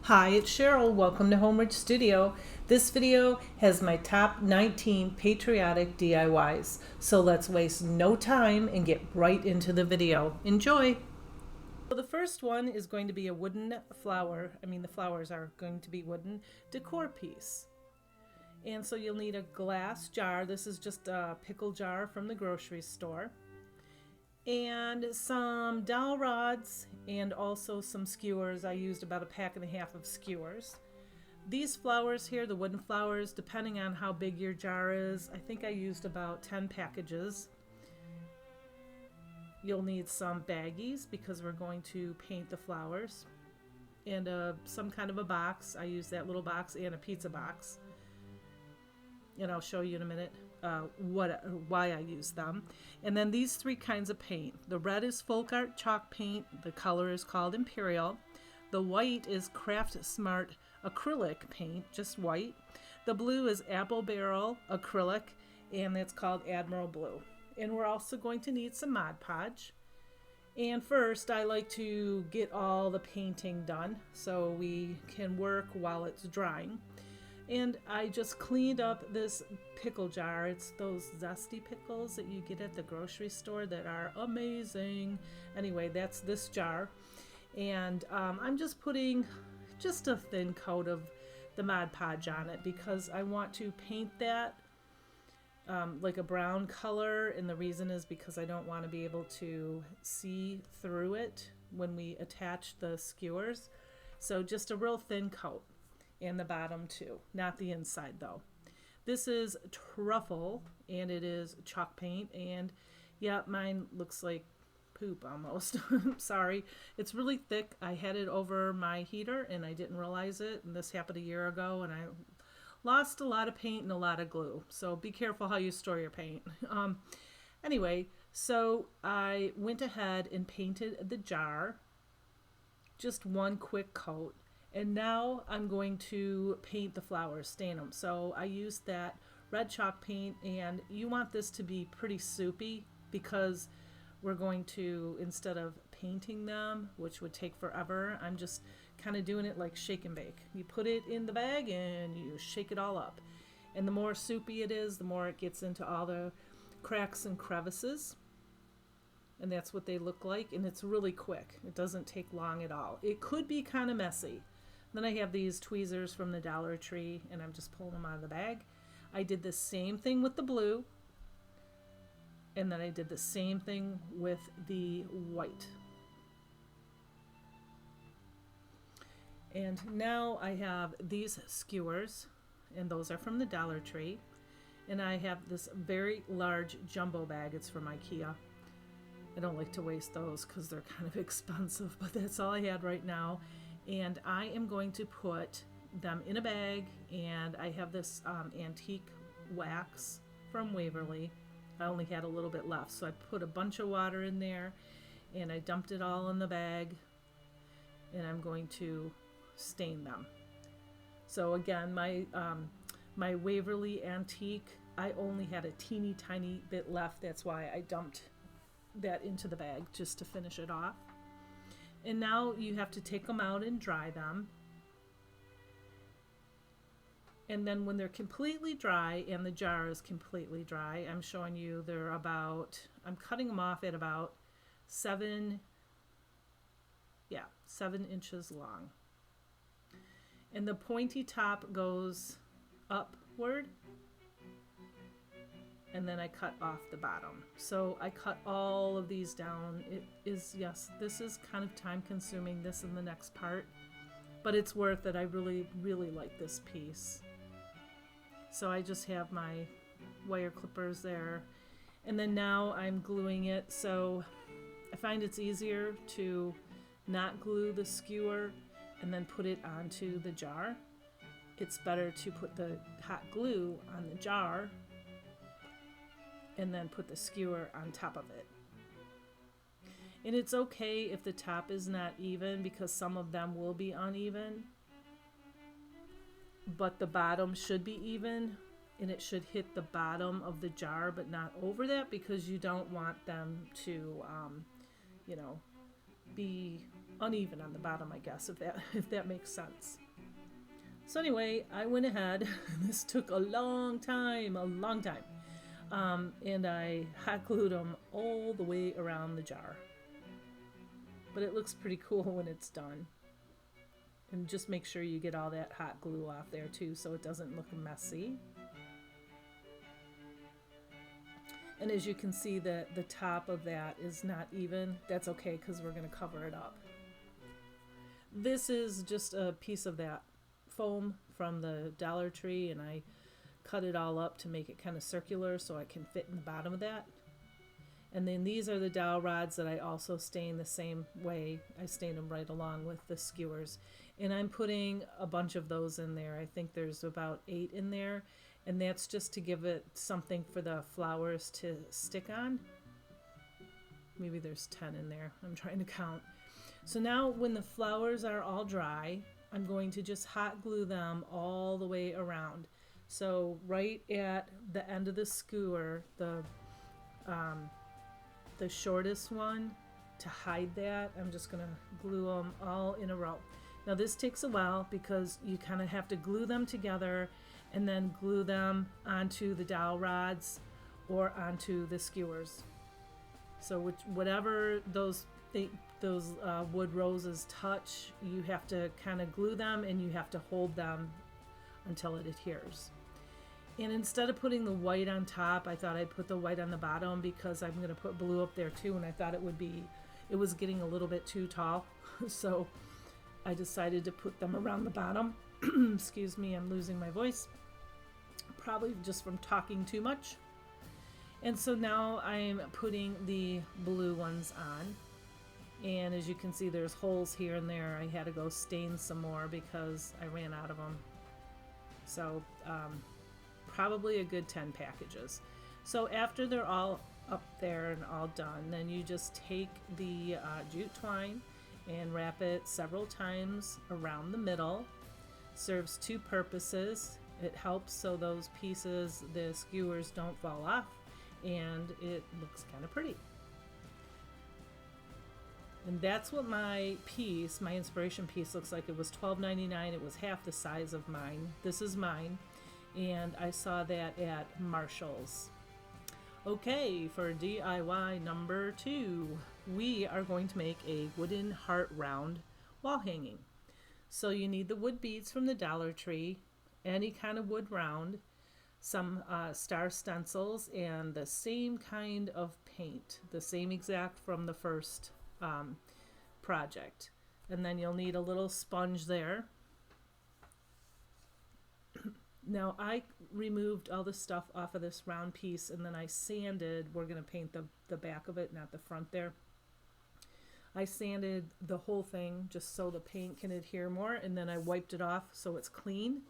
Hi, it's Cheryl. Welcome to Home Studio. This video has my top 19 patriotic DIYs. So let's waste no time and get right into the video. Enjoy! So the first one is going to be a wooden flower. The flowers are going to be wooden decor piece. And so you'll need a glass jar. This is just a pickle jar from the grocery store. And some dowel rods and also some skewers. I used about a pack and a half of skewers. These flowers here, the wooden flowers, depending on how big your jar is, I think I used about 10 packages. You'll need some baggies because we're going to paint the flowers. And some kind of a box. I used that little box and a pizza box. And I'll show you in a minute why I use them. And then these three kinds of paint. The red is folk art chalk paint. The color is called Imperial. The white is Craft Smart acrylic paint, just white. The blue is Apple Barrel acrylic, and that's called Admiral Blue. And we're also going to need some Mod Podge. And first, I like to get all the painting done so we can work while it's drying. And I just cleaned up this pickle jar. It's those zesty pickles that you get at the grocery store that are amazing. Anyway, that's this jar. And I'm just putting just a thin coat of the Mod Podge on it because I want to paint that like a brown color. And the reason is because I don't want to be able to see through it when we attach the skewers. So just a real thin coat. And the bottom too, not the inside though. This is truffle and it is chalk paint, and yeah, mine looks like poop almost. Sorry, it's really thick. I had it over my heater and I didn't realize it, and this happened a year ago and I lost a lot of paint and a lot of glue, so be careful how you store your paint. Anyway, so I went ahead and painted the jar, just one quick coat. And now I'm going to paint the flowers, stain them. So I used that red chalk paint, and you want this to be pretty soupy because we're going to, instead of painting them, which would take forever, I'm just kind of doing it like shake and bake. You put it in the bag and you shake it all up. And the more soupy it is, the more it gets into all the cracks and crevices. And that's what they look like, and it's really quick. It doesn't take long at all. It could be kind of messy. Then I have these tweezers from the Dollar Tree, and I'm just pulling them out of the bag. I did the same thing with the blue, and then I did the same thing with the white. And now I have these skewers, and those are from the Dollar Tree. And I have this very large jumbo bag. It's from IKEA. I don't like to waste those because they're kind of expensive, but that's all I had right now. And I am going to put them in a bag, and I have this antique wax from Waverly. I only had a little bit left, so I put a bunch of water in there and I dumped it all in the bag, and I'm going to stain them. So again, my Waverly antique, I only had a teeny tiny bit left. That's why I dumped that into the bag just to finish it off. And now you have to take them out and dry them. And then when they're completely dry and the jar is completely dry, I'm showing you I'm cutting them off at about 7 inches long. And the pointy top goes upward, and then I cut off the bottom. So I cut all of these down. It is, yes, this is kind of time consuming, this and the next part, but it's worth it. I really, really like this piece. So I just have my wire clippers there. And then now I'm gluing it. So I find it's easier to not glue the skewer and then put it onto the jar. It's better to put the hot glue on the jar and then put the skewer on top of it. And it's okay if the top is not even, because some of them will be uneven, but the bottom should be even, and it should hit the bottom of the jar but not over that, because you don't want them to be uneven on the bottom, I guess, if that makes sense. So anyway, I went ahead. This took a long time, and I hot glued them all the way around the jar. But it looks pretty cool when it's done. And just make sure you get all that hot glue off there too, so it doesn't look messy. And as you can see, the top of that is not even. That's okay, because we're going to cover it up. This is just a piece of that foam from the Dollar Tree, and I cut it all up to make it kind of circular so I can fit in the bottom of that. And then these are the dowel rods that I also stain the same way. I stain them right along with the skewers. And I'm putting a bunch of those in there. I think there's about 8 in there. And that's just to give it something for the flowers to stick on. Maybe there's 10 in there. I'm trying to count. So now when the flowers are all dry, I'm going to just hot glue them all the way around. So right at the end of the skewer, the shortest one, to hide that, I'm just going to glue them all in a row. Now this takes a while because you kind of have to glue them together and then glue them onto the dowel rods or onto the skewers. So whatever those wood roses touch, you have to kind of glue them, and you have to hold them until it adheres. And instead of putting the white on top, I thought I'd put the white on the bottom because I'm going to put blue up there too, and I thought it was getting a little bit too tall. So I decided to put them around the bottom. Excuse me, I'm losing my voice. Probably just from talking too much. And so now I'm putting the blue ones on. And as you can see, there's holes here and there. I had to go stain some more because I ran out of them. So probably a good 10 packages. So after they're all up there and all done, then you just take the jute twine and wrap it several times around the middle. Serves 2 purposes. It helps so those pieces, the skewers, don't fall off, and it looks kind of pretty. And that's what my piece, my inspiration piece, looks like. It was $12.99. It was half the size of mine. This is mine, and I saw that at Marshall's. Okay, for DIY number 2, we are going to make a wooden heart round wall hanging. So you need the wood beads from the Dollar Tree, any kind of wood round, some star stencils, and the same kind of paint, the same exact from the first project. And then you'll need a little sponge there. Now I removed all the stuff off of this round piece, and then I sanded. We're going to paint the back of it, not the front there. I sanded the whole thing just so the paint can adhere more, and then I wiped it off so it's clean.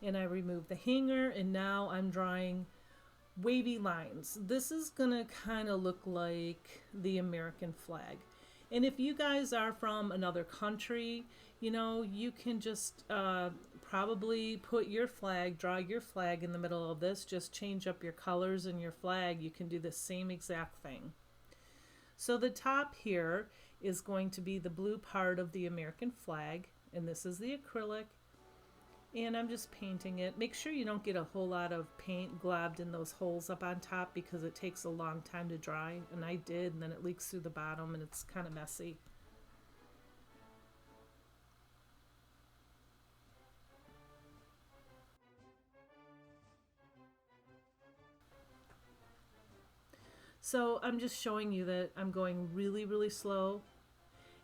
And I removed the hanger, and now I'm drawing wavy lines. This is gonna kind of look like the American flag. And if you guys are from another country, you know, you can just probably put your flag, draw your flag in the middle of this, just change up your colors in your flag. You can do the same exact thing. So the top here is going to be the blue part of the American flag, and this is the acrylic. And I'm just painting it. Make sure you don't get a whole lot of paint globbed in those holes up on top because it takes a long time to dry. And I did, and then it leaks through the bottom, and it's kind of messy. So I'm just showing you that I'm going really, really slow,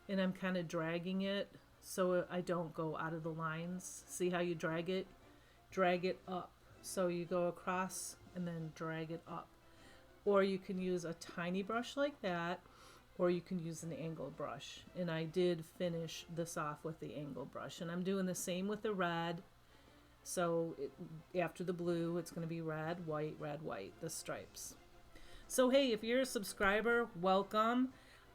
and I'm kind of dragging it so I don't go out of the lines. See how you drag it? Drag it up. So you go across and then drag it up. Or you can use a tiny brush like that, or you can use an angle brush. And I did finish this off with the angle brush. And I'm doing the same with the red. So after the blue, it's going to be red, white, the stripes. So hey, if you're a subscriber, welcome.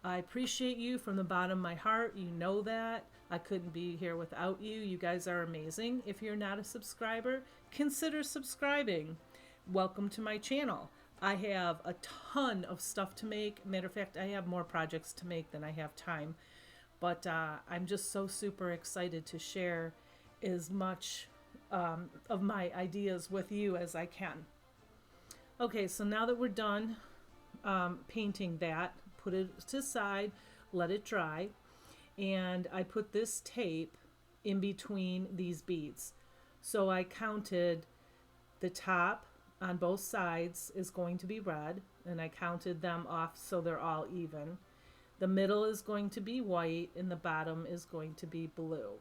I appreciate you from the bottom of my heart. You know that. I couldn't be here without you. You guys are amazing. If you're not a subscriber, consider subscribing. Welcome to my channel. I have a ton of stuff to make. Matter of fact, I have more projects to make than I have time. But I'm just so super excited to share as much of my ideas with you as I can. Okay, so now that we're done painting that, put it to the side, let it dry, and I put this tape in between these beads. So I counted the top on both sides is going to be red, and I counted them off so they're all even. The middle is going to be white and the bottom is going to be blue,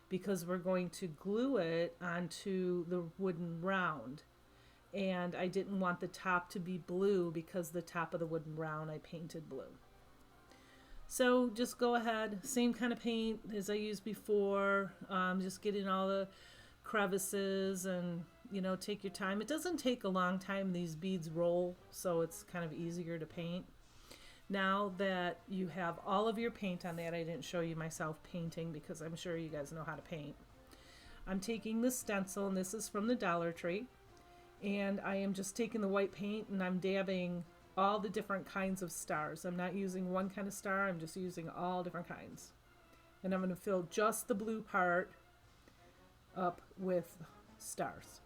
because we're going to glue it onto the wooden round. And I didn't want the top to be blue because the top of the wooden round I painted blue. So just go ahead, same kind of paint as I used before, just getting all the crevices, and take your time. It doesn't take a long time. These beads roll, so it's kind of easier to paint. Now that you have all of your paint on that, I didn't show you myself painting because I'm sure you guys know how to paint. I'm taking the stencil, and this is from the Dollar Tree, and I am just taking the white paint and I'm dabbing all the different kinds of stars. I'm not using one kind of star, I'm just using all different kinds. And I'm going to fill just the blue part up with stars.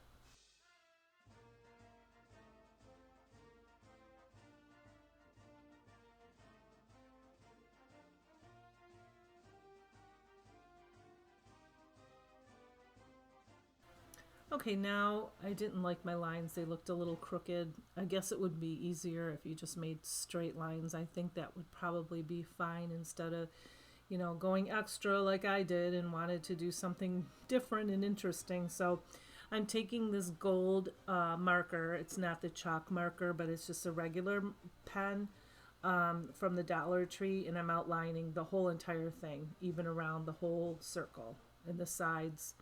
Okay, now I didn't like my lines. They looked a little crooked. I guess it would be easier if you just made straight lines. I think that would probably be fine instead of, going extra like I did and wanted to do something different and interesting. So I'm taking this gold marker. It's not the chalk marker, but it's just a regular pen from the Dollar Tree, and I'm outlining the whole entire thing, even around the whole circle and the sides.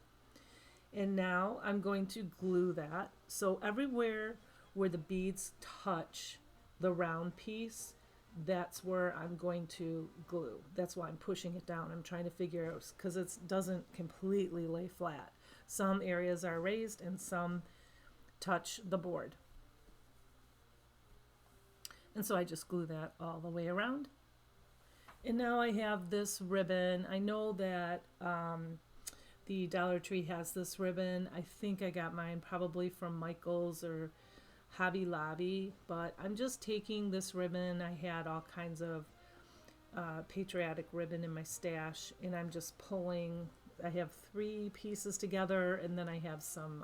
And now I'm going to glue that. So everywhere where the beads touch the round piece, that's where I'm going to glue. That's why I'm pushing it down. I'm trying to figure out, because it doesn't completely lay flat. Some areas are raised and some touch the board. And so I just glue that all the way around. And now I have this ribbon. I know that the Dollar Tree has this ribbon. I think I got mine probably from Michael's or Hobby Lobby, but I'm just taking this ribbon. I had all kinds of patriotic ribbon in my stash, and I'm just pulling. I have 3 pieces together, and then I have some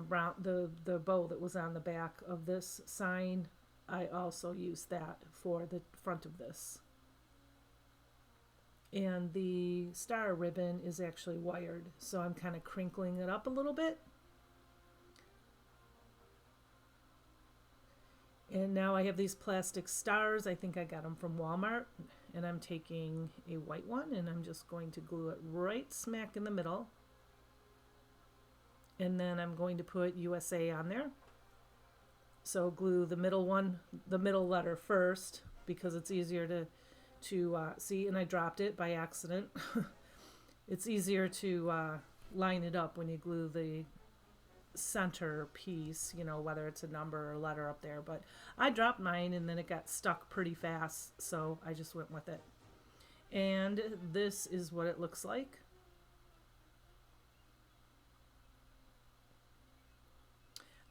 brown, the bow that was on the back of this sign. I also used that for the front of this. And the star ribbon is actually wired, so I'm kind of crinkling it up a little bit. And now I have these plastic stars. I think I got them from Walmart, and I'm taking a white one and I'm just going to glue it right smack in the middle. And then I'm going to put USA on there. So glue the middle one, the middle letter first, because it's easier to see, and I dropped it by accident. It's easier to line it up when you glue the center piece, whether it's a number or a letter up there. But I dropped mine and then it got stuck pretty fast, so I just went with it. And this is what it looks like.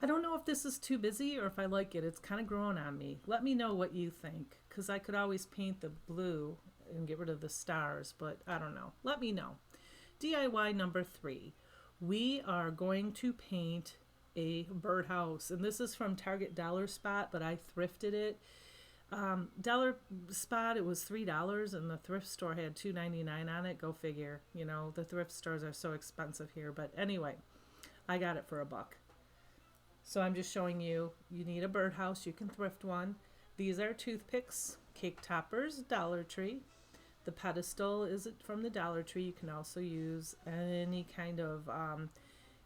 I don't know if this is too busy or if I like it. It's kind of growing on me. Let me know what you think, because I could always paint the blue and get rid of the stars, but I don't know. Let me know. DIY number 3. We are going to paint a birdhouse, and this is from Target Dollar Spot, but I thrifted it. Dollar Spot, it was $3, and the thrift store had $2.99 on it. Go figure. The thrift stores are so expensive here, but anyway, I got it for $1. So I'm just showing you, you need a birdhouse, you can thrift one. These are toothpicks, cake toppers, Dollar Tree. The pedestal is from the Dollar Tree. You can also use any kind of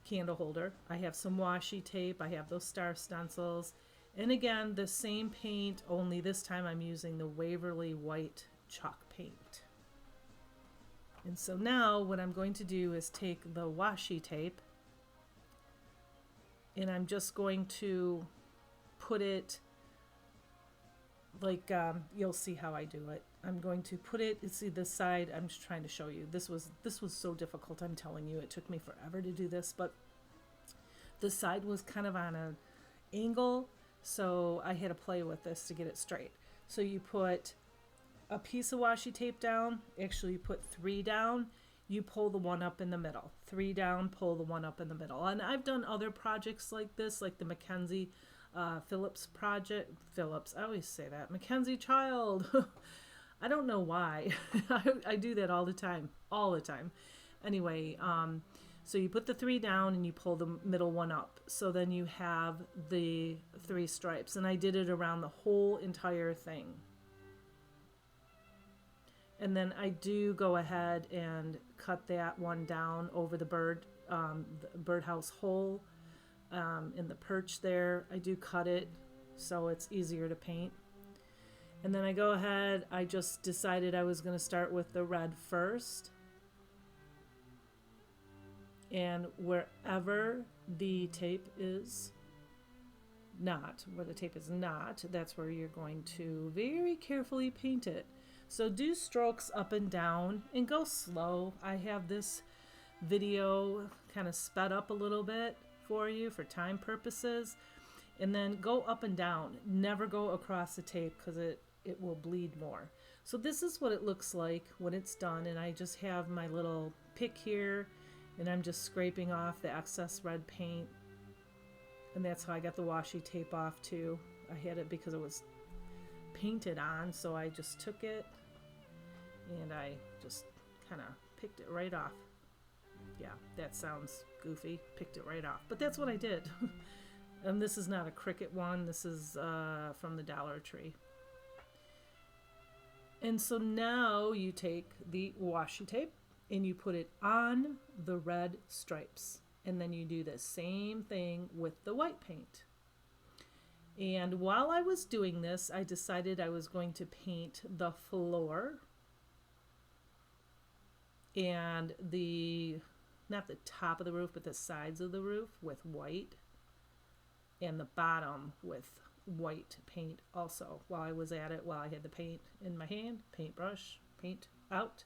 candle holder. I have some washi tape. I have those star stencils. And again, the same paint, only this time I'm using the Waverly White chalk paint. And so now what I'm going to do is take the washi tape, and I'm just going to put it like, you'll see how I do it. I'm going to put it, see this side, I'm just trying to show you. This was so difficult, I'm telling you. It took me forever to do this, but the side was kind of on an angle, so I had to play with this to get it straight. So you put a piece of washi tape down, actually you put 3 down, you pull the one up in the middle. 3 down, pull the one up in the middle. And I've done other projects like this, like the Mackenzie Phillips project. Phillips, I always say that. Mackenzie Child. I don't know why. I do that all the time. All the time. Anyway, so you put the 3 down and you pull the middle one up. So then you have the 3 stripes. And I did it around the whole entire thing. And then I do go ahead and cut that one down over the birdhouse hole in the perch there. I do cut it so it's easier to paint. And then I go ahead, I just decided I was going to start with the red first. And wherever the tape is not, that's where you're going to very carefully paint it. So do strokes up and down and go slow. I have this video kind of sped up a little bit for you for time purposes. And then go up and down. Never go across the tape because it will bleed more. So this is what it looks like when it's done. And I just have my little pick here and I'm just scraping off the excess red paint. And that's how I got the washi tape off too. I had it because it was painted on, so I just took it and I just kind of picked it right off. Yeah, that sounds goofy. Picked it right off. But that's what I did. And this is not a Cricut one. This is from the Dollar Tree. And so now you take the washi tape and you put it on the red stripes. And then you do the same thing with the white paint. And while I was doing this, I decided I was going to paint the floor and not the top of the roof, but the sides of the roof with white, and the bottom with white paint also. While I was at it, while I had the paint in my hand, paintbrush, paint out.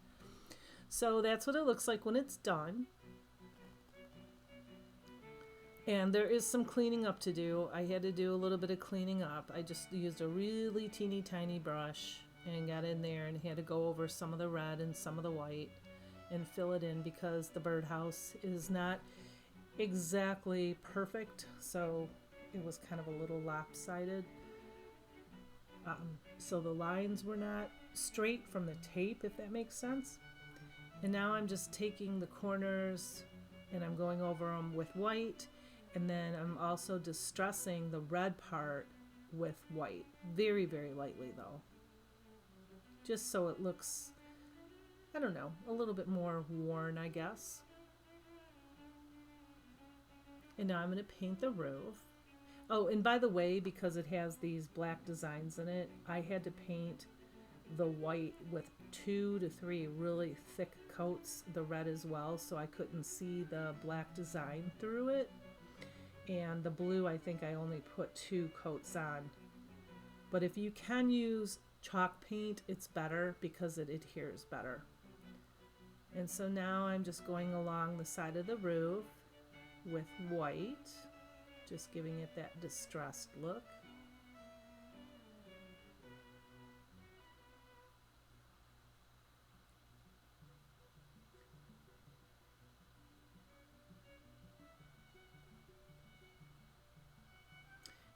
So that's what it looks like when it's done. And there is some cleaning up to do. I had to do a little bit of cleaning up. I just used a really teeny tiny brush and got in there and had to go over some of the red and some of the white and fill it in because the birdhouse is not exactly perfect. So it was kind of a little lopsided. So the lines were not straight from the tape, if that makes sense. And now I'm just taking the corners and I'm going over them with white. And then I'm also distressing the red part with white. Very, very lightly though. Just so it looks, I don't know, a little bit more worn, I guess. And now I'm going to paint the roof. Oh, and by the way, because it has these black designs in it, I had to paint the white with 2 to 3 really thick coats, the red as well, so I couldn't see the black design through it. And the blue, I think I only put 2 coats on. But if you can use chalk paint, it's better because it adheres better. And so now I'm just going along the side of the roof with white, just giving it that distressed look.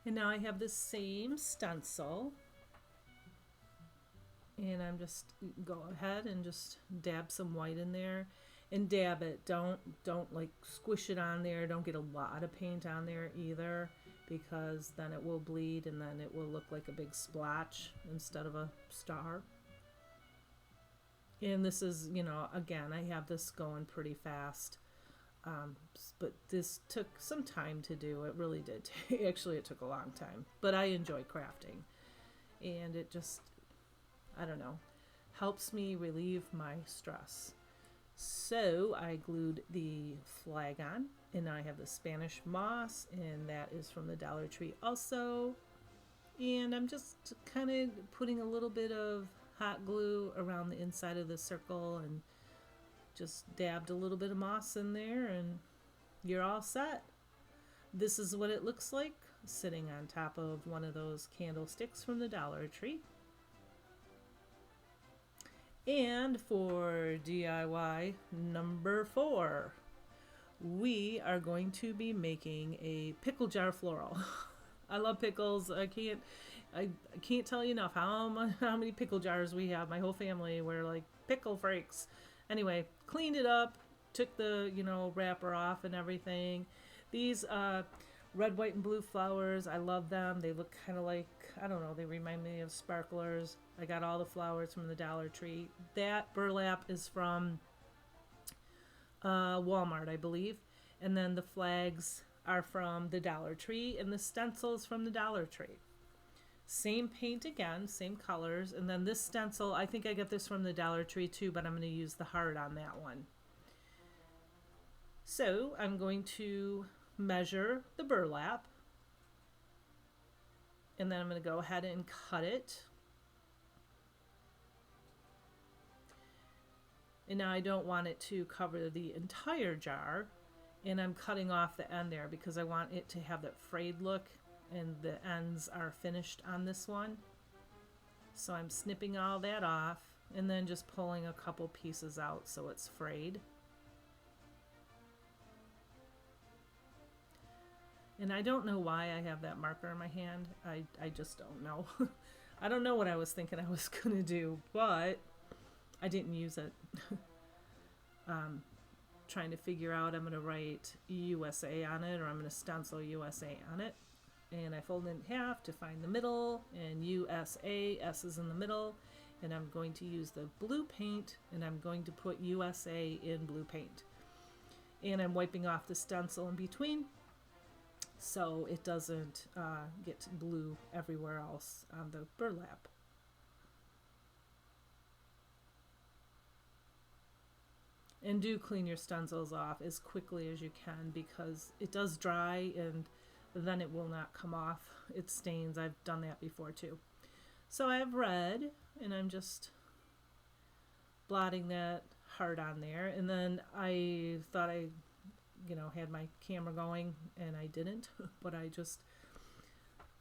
And now I have the same stencil, and I'm just go ahead and just dab some white in there, and dab it. Don't like squish it on there. Don't get a lot of paint on there either, because then it will bleed and then it will look like a big splotch instead of a star. And this is, you know, again, I have this going pretty fast. But this took some time to do. It really did. Actually, it took a long time. But I enjoy crafting. And it just, I don't know, helps me relieve my stress. So I glued the flag on. And now I have the Spanish moss. And that is from the Dollar Tree also. And I'm just kind of putting a little bit of hot glue around the inside of the circle and just dabbed a little bit of moss in there, and you're all set. This is what it looks like sitting on top of one of those candlesticks from the Dollar Tree. And for DIY number 4, we are going to be making a pickle jar floral. I love pickles. I can't tell you enough how many pickle jars we have. My whole family, we're like pickle freaks. Anyway, cleaned it up, took the wrapper off and everything. These red, white, and blue flowers, I love them. They look kind of like, I don't know, they remind me of sparklers. I got all the flowers from the Dollar Tree. That burlap is from Walmart, I believe. And then the flags are from the Dollar Tree, and the stencils from the Dollar Tree. Same paint again, same colors. And then this stencil, I think I got this from the Dollar Tree too, but I'm going to use the heart on that one. So I'm going to measure the burlap, and then I'm going to go ahead and cut it. And now I don't want it to cover the entire jar, and I'm cutting off the end there because I want it to have that frayed look, and the ends are finished on this one. So I'm snipping all that off and then just pulling a couple pieces out so it's frayed. And I don't know why I have that marker in my hand. I just don't know. I don't know what I was thinking I was gonna do, but I didn't use it. Trying to figure out, I'm gonna write USA on it, or I'm gonna stencil USA on it. And I fold it in half to find the middle, and USA, S is in the middle. And I'm going to use the blue paint, and I'm going to put USA in blue paint. And I'm wiping off the stencil in between, so it doesn't get blue everywhere else on the burlap. And do clean your stencils off as quickly as you can, because it does dry and then it will not come off. It stains. I've done that before too. So I have red, and I'm just blotting that heart on there. And then I thought I had my camera going, and I didn't, but I just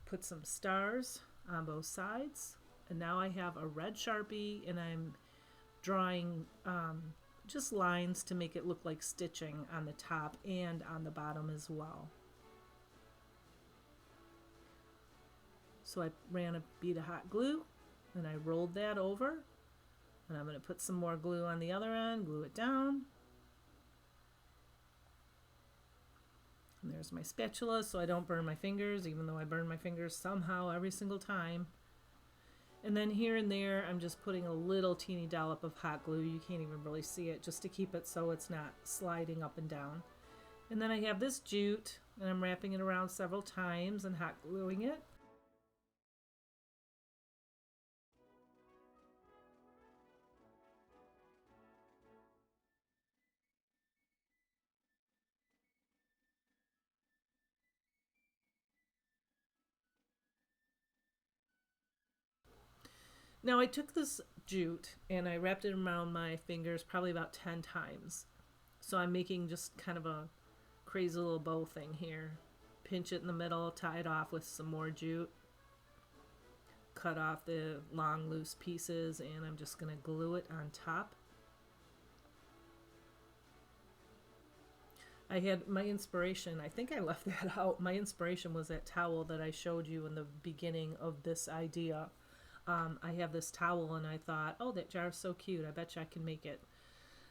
put some stars on both sides. And now I have a red Sharpie, and I'm drawing just lines to make it look like stitching on the top and on the bottom as well. So I ran a bead of hot glue, and I rolled that over, and I'm going to put some more glue on the other end, glue it down. And there's my spatula so I don't burn my fingers, even though I burn my fingers somehow every single time. And then here and there, I'm just putting a little teeny dollop of hot glue. You can't even really see it, just to keep it so it's not sliding up and down. And then I have this jute, and I'm wrapping it around several times and hot gluing it. Now I took this jute and I wrapped it around my fingers probably about 10 times. So I'm making just kind of a crazy little bow thing here. Pinch it in the middle, tie it off with some more jute. Cut off the long loose pieces, and I'm just going to glue it on top. I had my inspiration, I think I left that out. My inspiration was that towel that I showed you in the beginning of this idea. I have this towel, and I thought, oh, that jar is so cute. I bet you I can make it.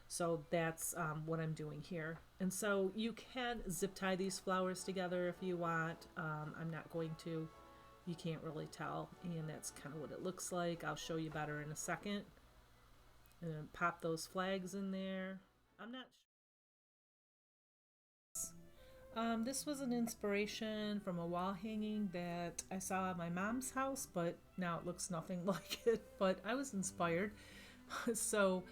So that's what I'm doing here. And so you can zip tie these flowers together if you want. I'm not going to. You can't really tell. And that's kind of what it looks like. I'll show you better in a second. And then pop those flags in there. I'm not sure. This was an inspiration from a wall hanging that I saw at my mom's house, but now it looks nothing like it. But I was inspired, so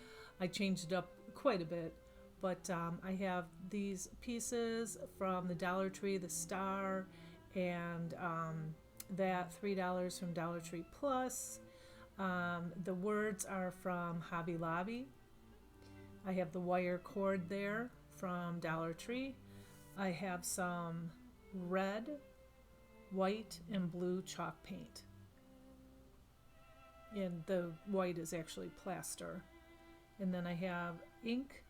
I changed it up quite a bit. But I have these pieces from the Dollar Tree, the star, and that $3 from Dollar Tree Plus. The words are from Hobby Lobby. I have the wire cord there from Dollar Tree. I have some red, white, and blue chalk paint. And the white is actually plaster. And then I have ink.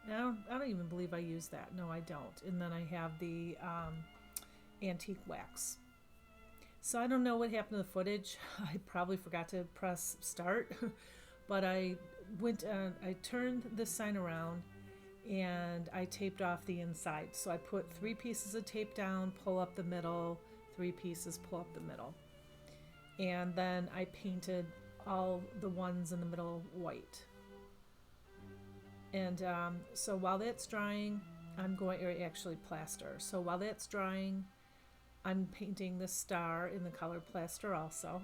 I don't even believe I use that. No, I don't. And then I have the antique wax. So I don't know what happened to the footage. I probably forgot to press start. But I turned this sign around and I taped off the inside. So I put 3 pieces of tape down, pull up the middle, 3 pieces, pull up the middle. And then I painted all the ones in the middle white. And so while that's drying, actually plaster. So while that's drying, I'm painting the star in the color plaster also.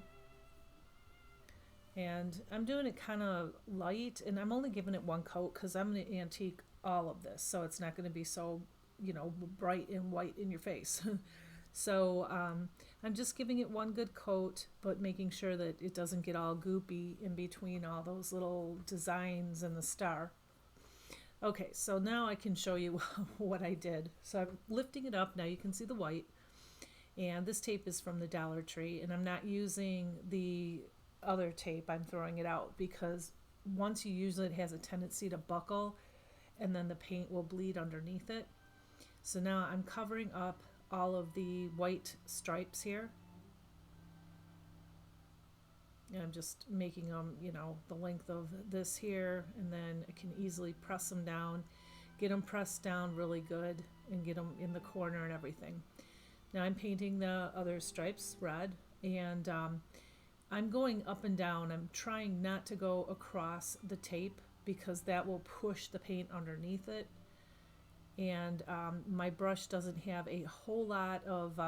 And I'm doing it kind of light, and I'm only giving it 1 coat because I'm going to antique all of this. So it's not going to be so, bright and white in your face. So I'm just giving it 1 good coat, but making sure that it doesn't get all goopy in between all those little designs and the star. Okay, so now I can show you what I did. So I'm lifting it up. Now you can see the white. And this tape is from the Dollar Tree, and I'm not using the other tape. I'm throwing it out because once you use it, it has a tendency to buckle, and then the paint will bleed underneath it. So now I'm covering up all of the white stripes here. And I'm just making them, the length of this here, and then I can easily press them down, get them pressed down really good, and get them in the corner and everything. Now I'm painting the other stripes red, and I'm going up and down. I'm trying not to go across the tape because that will push the paint underneath it. And my brush doesn't have a whole lot of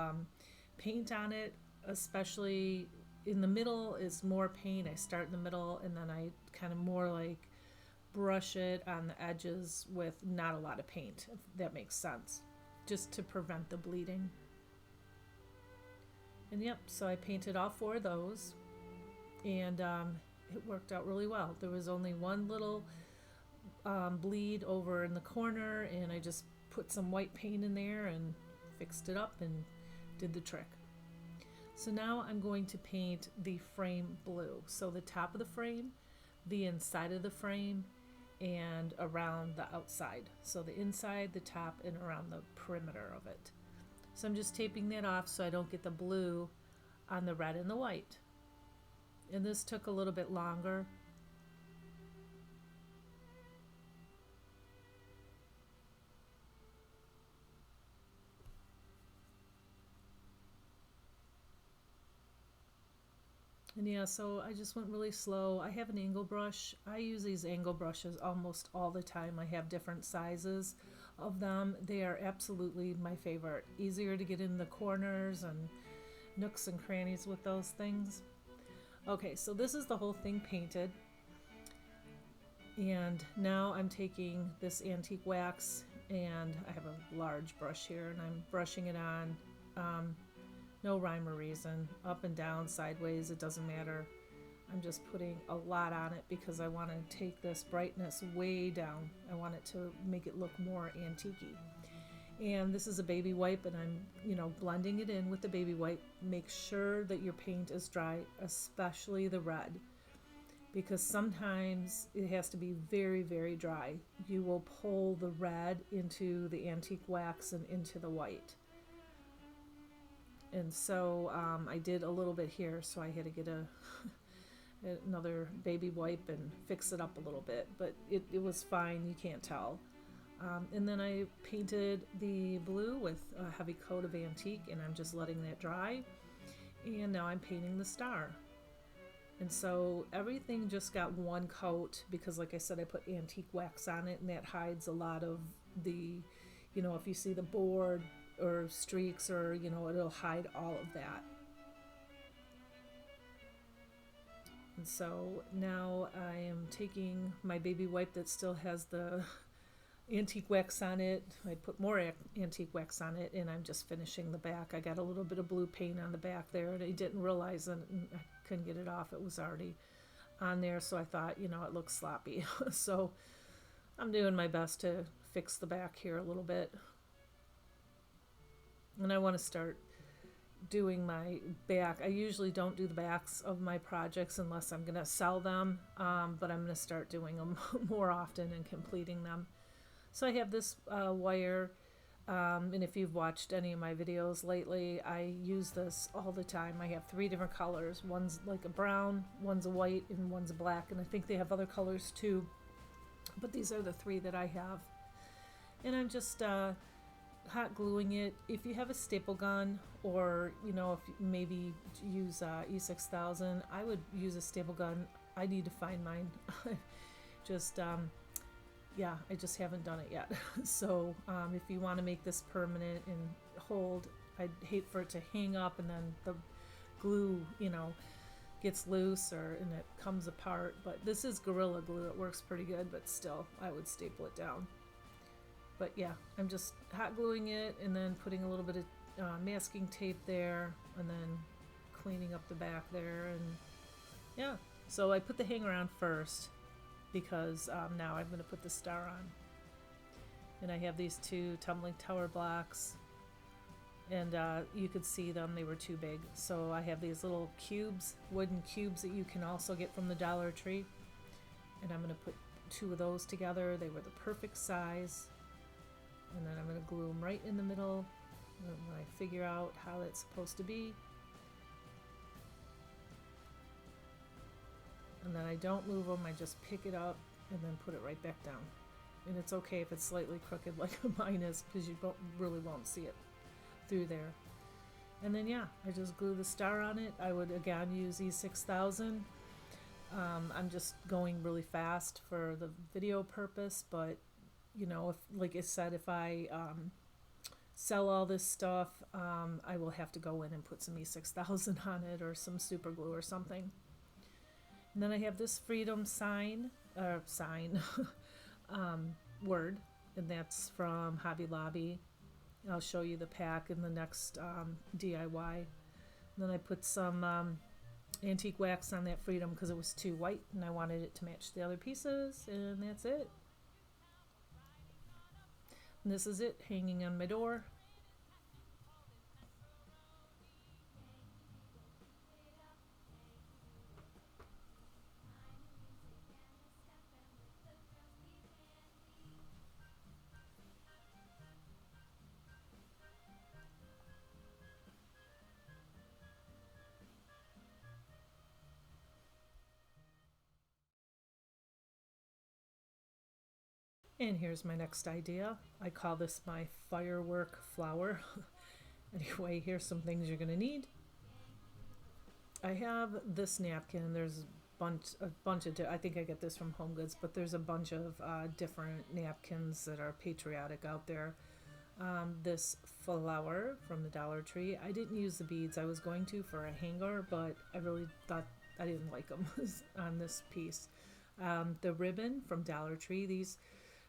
paint on it, especially in the middle is more paint. I start in the middle and then I kind of more like brush it on the edges with not a lot of paint, if that makes sense, just to prevent the bleeding. And yep, so I painted all 4 of those, and it worked out really well. There was only 1 little bleed over in the corner, and I just put some white paint in there and fixed it up and did the trick. So now I'm going to paint the frame blue. So the top of the frame, the inside of the frame, and around the outside. So the inside, the top, and around the perimeter of it. So I'm just taping that off so I don't get the blue on the red and the white. And this took a little bit longer. And yeah, so I just went really slow. I have an angle brush. I use these angle brushes almost all the time. I have different sizes of them. They are absolutely my favorite. Easier to get in the corners and nooks and crannies with those things. Okay, so this is the whole thing painted. And now I'm taking this antique wax, and I have a large brush here, and I'm brushing it on. No rhyme or reason, up and down, sideways, it doesn't matter. I'm just putting a lot on it because I want to take this brightness way down. I want it to make it look more antique-y. And this is a baby wipe, and I'm, blending it in with the baby wipe. Make sure that your paint is dry, especially the red, because sometimes it has to be very, very dry. You will pull the red into the antique wax and into the white. And so I did a little bit here, so I had to get another baby wipe and fix it up a little bit, but it was fine, you can't tell. And then I painted the blue with a heavy coat of antique, and I'm just letting that dry. And now I'm painting the star. And so everything just got 1 coat because, like I said, I put antique wax on it, and that hides a lot of the, if you see the board or streaks, or it'll hide all of that. And so now I am taking my baby wipe that still has the antique wax on it. I put more antique wax on it, and I'm just finishing the back. I got a little bit of blue paint on the back there, and I didn't realize it, and I couldn't get it off. It was already on there, so I thought, you know, it looks sloppy. So I'm doing my best to fix the back here a little bit. And I want to start doing my back. I usually don't do the backs of my projects unless I'm going to sell them, but I'm going to start doing them more often and completing them. So I have this wire, and if you've watched any of my videos lately, I use this all the time. I have 3 different colors. One's like a brown, one's a white, and one's a black, and I think they have other colors too, but these are the 3 that I have. And I'm just hot gluing it. If you have a staple gun, or you know, if you maybe use E6000, I would use a staple gun. I need to find mine. Just yeah, I just haven't done it yet. So if you want to make this permanent and hold, I'd hate for it to hang up and then the glue, you know, gets loose and it comes apart. But this is Gorilla Glue. It works pretty good, but still, I would staple it down. But yeah, I'm just hot gluing it and then putting a little bit of masking tape there and then cleaning up the back there. And yeah, so I put the hanger on first because now I'm going to put the star on. And I have these 2 tumbling tower blocks, and you could see them, they were too big. So I have these little cubes, wooden cubes that you can also get from the Dollar Tree. And I'm going to put 2 of those together. They were the perfect size. And then I'm going to glue them right in the middle when I figure out how it's supposed to be. And then I don't move them, I just pick it up and then put it right back down. And it's okay if it's slightly crooked like mine is, because you really won't see it through there. And then yeah, I just glue the star on it. I would again use E6000. I'm just going really fast for the video purpose, but you know, if, like I said, if I sell all this stuff, I will have to go in and put some E6000 on it or some super glue or something. And then I have this freedom word, and that's from Hobby Lobby. I'll show you the pack in the next DIY. And then I put some antique wax on that freedom because it was too white and I wanted it to match the other pieces, and that's it. And this is it hanging on my door. And here's my next idea. I call this my firework flower. Anyway, here's some things you're gonna need. I have this napkin. There's a bunch of, I think I get this from Home Goods, but there's a bunch of different napkins that are patriotic out there. This flower from the Dollar Tree. I didn't use the beads. I was going to for a hanger, but I really thought I didn't like them on this piece. The ribbon from Dollar Tree. These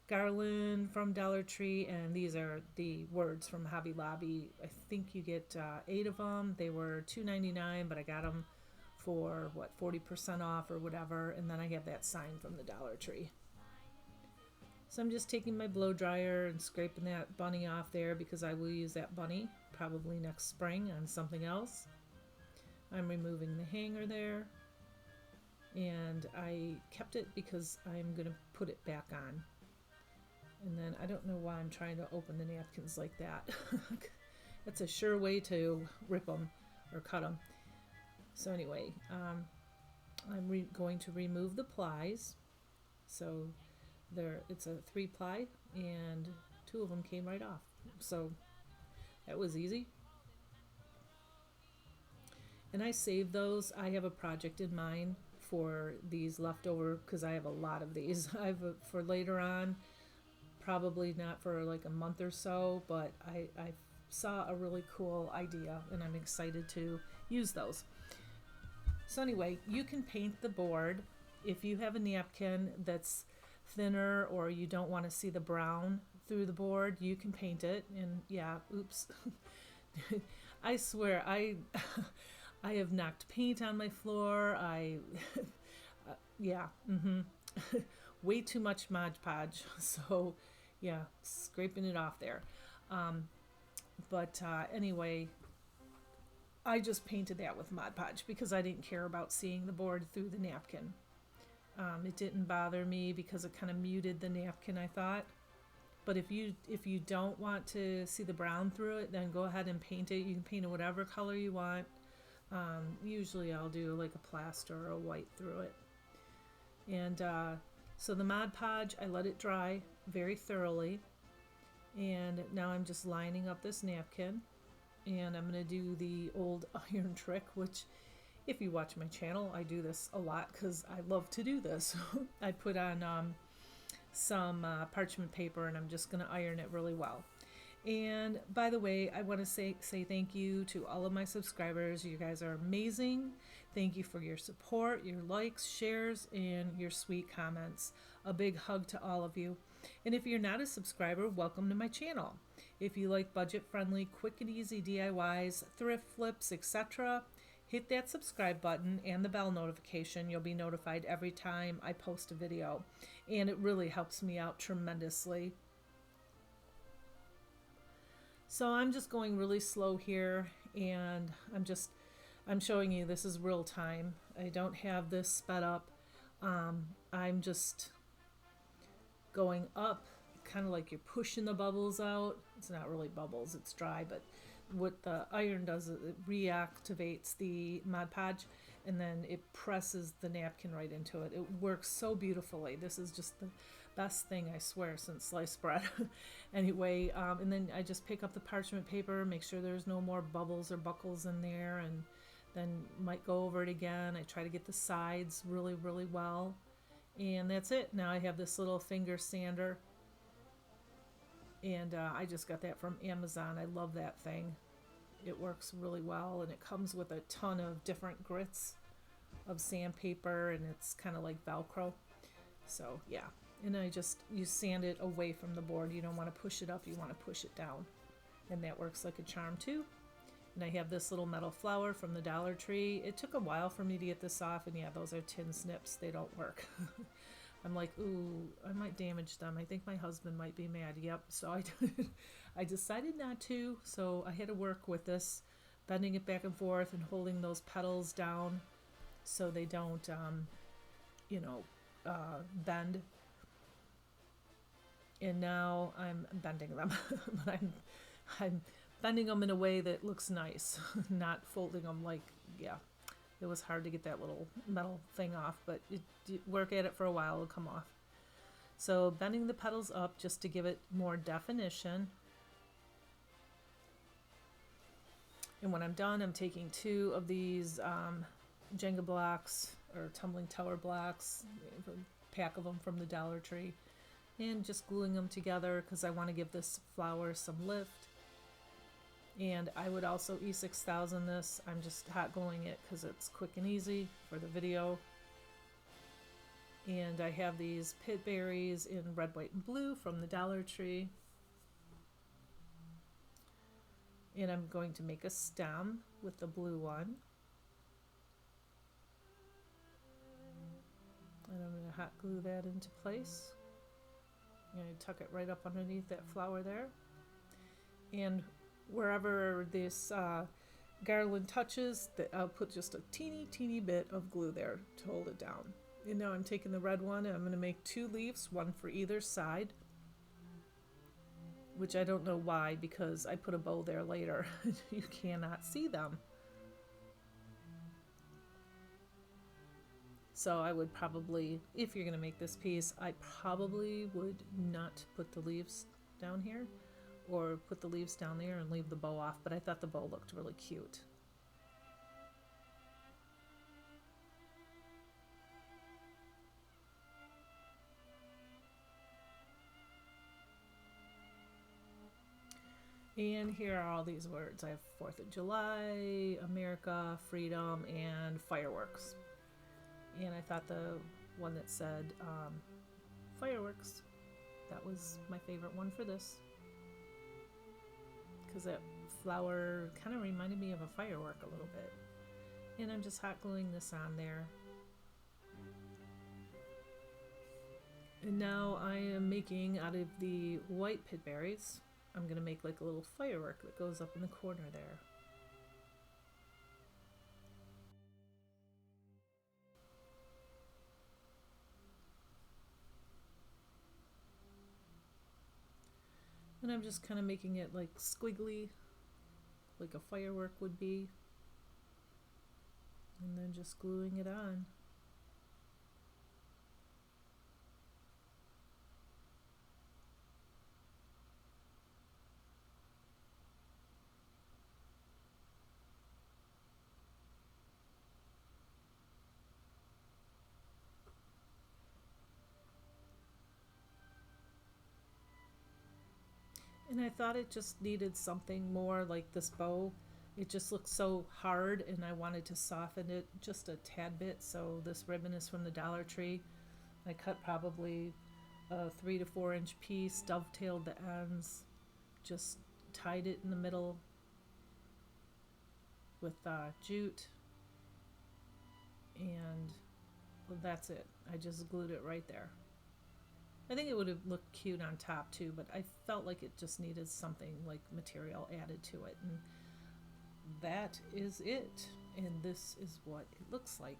garland from Dollar Tree, and these are the words from Hobby Lobby. I think you get 8 of them. They were $2.99, but I got them for what, 40% off or whatever. And then I have that sign from the Dollar Tree. So I'm just taking my blow dryer and scraping that bunny off there because I will use that bunny probably next spring on something else. I'm removing the hanger there, and I kept it because I'm going to put it back on. And then I don't know why I'm trying to open the napkins like that. That's a sure way to rip them or cut them. So anyway, I'm going to remove the plies. So it's a 3-ply, and 2 of them came right off. So that was easy. And I saved those. I have a project in mind for these leftover, because I have a lot of these. For later on. Probably not for like a month or so, but I saw a really cool idea and I'm excited to use those. So anyway, you can paint the board. If you have a napkin that's thinner or you don't want to see the brown through the board, you can paint it. And yeah, oops. I swear, I have knocked paint on my floor. Yeah. Way too much Mod Podge. So, yeah, scraping it off there. Um, but anyway, I just painted that with Mod Podge because I didn't care about seeing the board through the napkin. It didn't bother me because it kind of muted the napkin, I thought. But if you don't want to see the brown through it, then go ahead and paint it. You can paint it whatever color you want. Usually I'll do like a plaster or a white through it. And so the Mod Podge, I let it dry very thoroughly. And now I'm just lining up this napkin. And I'm going to do the old iron trick, which if you watch my channel, I do this a lot because I love to do this. I put on some parchment paper and I'm just going to iron it really well. And by the way, I want to say thank you to all of my subscribers. You guys are amazing. Thank you for your support, your likes, shares, and your sweet comments. A big hug to all of you. And if you're not a subscriber, welcome to my channel. If you like budget-friendly, quick and easy DIYs, thrift flips, etc., hit that subscribe button and the bell notification. You'll be notified every time I post a video. And it really helps me out tremendously. So I'm just going really slow here, and I'm showing you this is real time. I don't have this sped up. I'm just going up, kind of like you're pushing the bubbles out. It's not really bubbles, it's dry, but what the iron does is it reactivates the Mod Podge and then it presses the napkin right into it. It works so beautifully. This is just the best thing, I swear, since sliced bread. Anyway, and then I just pick up the parchment paper, make sure there's no more bubbles or buckles in there, and then might go over it again. I try to get the sides really, really well. And that's it. Now I have this little finger sander. And I just got that from Amazon. I love that thing. It works really well, and it comes with a ton of different grits of sandpaper, and it's kind of like Velcro. So yeah, and you sand it away from the board. You don't want to push it up, you want to push it down, and that works like a charm too. And I have this little metal flower from the Dollar Tree. It took a while for me to get this off, and yeah, those are tin snips. They don't work. I'm like, ooh, I might damage them. I think my husband might be mad. Yep. So I decided not to. So I had to work with this, bending it back and forth and holding those petals down so they don't, bend. And now I'm bending them, but I'm bending them in a way that looks nice, not folding them like, yeah. It was hard to get that little metal thing off, but you work at it for a while, it'll come off. So bending the petals up just to give it more definition. And when I'm done, I'm taking 2 of these Jenga blocks or tumbling tower blocks, a pack of them from the Dollar Tree, and just gluing them together because I want to give this flower some lift. And I would also E6000 this. I'm just hot gluing it because it's quick and easy for the video. And I have these pit berries in red, white, and blue from the Dollar Tree. And I'm going to make a stem with the blue one. And I'm going to hot glue that into place. I'm going to tuck it right up underneath that flower there. And wherever this garland touches, I'll put just a teeny bit of glue there to hold it down. And now I'm taking the red one and I'm going to make 2 leaves, one for either side, which I don't know why, because I put a bow there later. You cannot see them. So I would probably, if you're going to make this piece, I probably would not put the leaves down here, or put the leaves down there and leave the bow off, but I thought the bow looked really cute. And here are all these words. I have 4th of July, America, freedom, and fireworks. And I thought the one that said fireworks, that was my favorite one for this. Because that flower kind of reminded me of a firework a little bit. And I'm just hot gluing this on there. And now I am making, out of the white pit berries, I'm going to make like a little firework that goes up in the corner there. And I'm just kind of making it like squiggly, like a firework would be. And then just gluing it on. And I thought it just needed something more like this bow. It just looks so hard, and I wanted to soften it just a tad bit. So this ribbon is from the Dollar Tree. I cut probably a 3 to 4 inch piece, dovetailed the ends, just tied it in the middle with jute, and well, that's it. I just glued it right there. I think it would have looked cute on top too, but I felt like it just needed something like material added to it, and that is it. And this is what it looks like.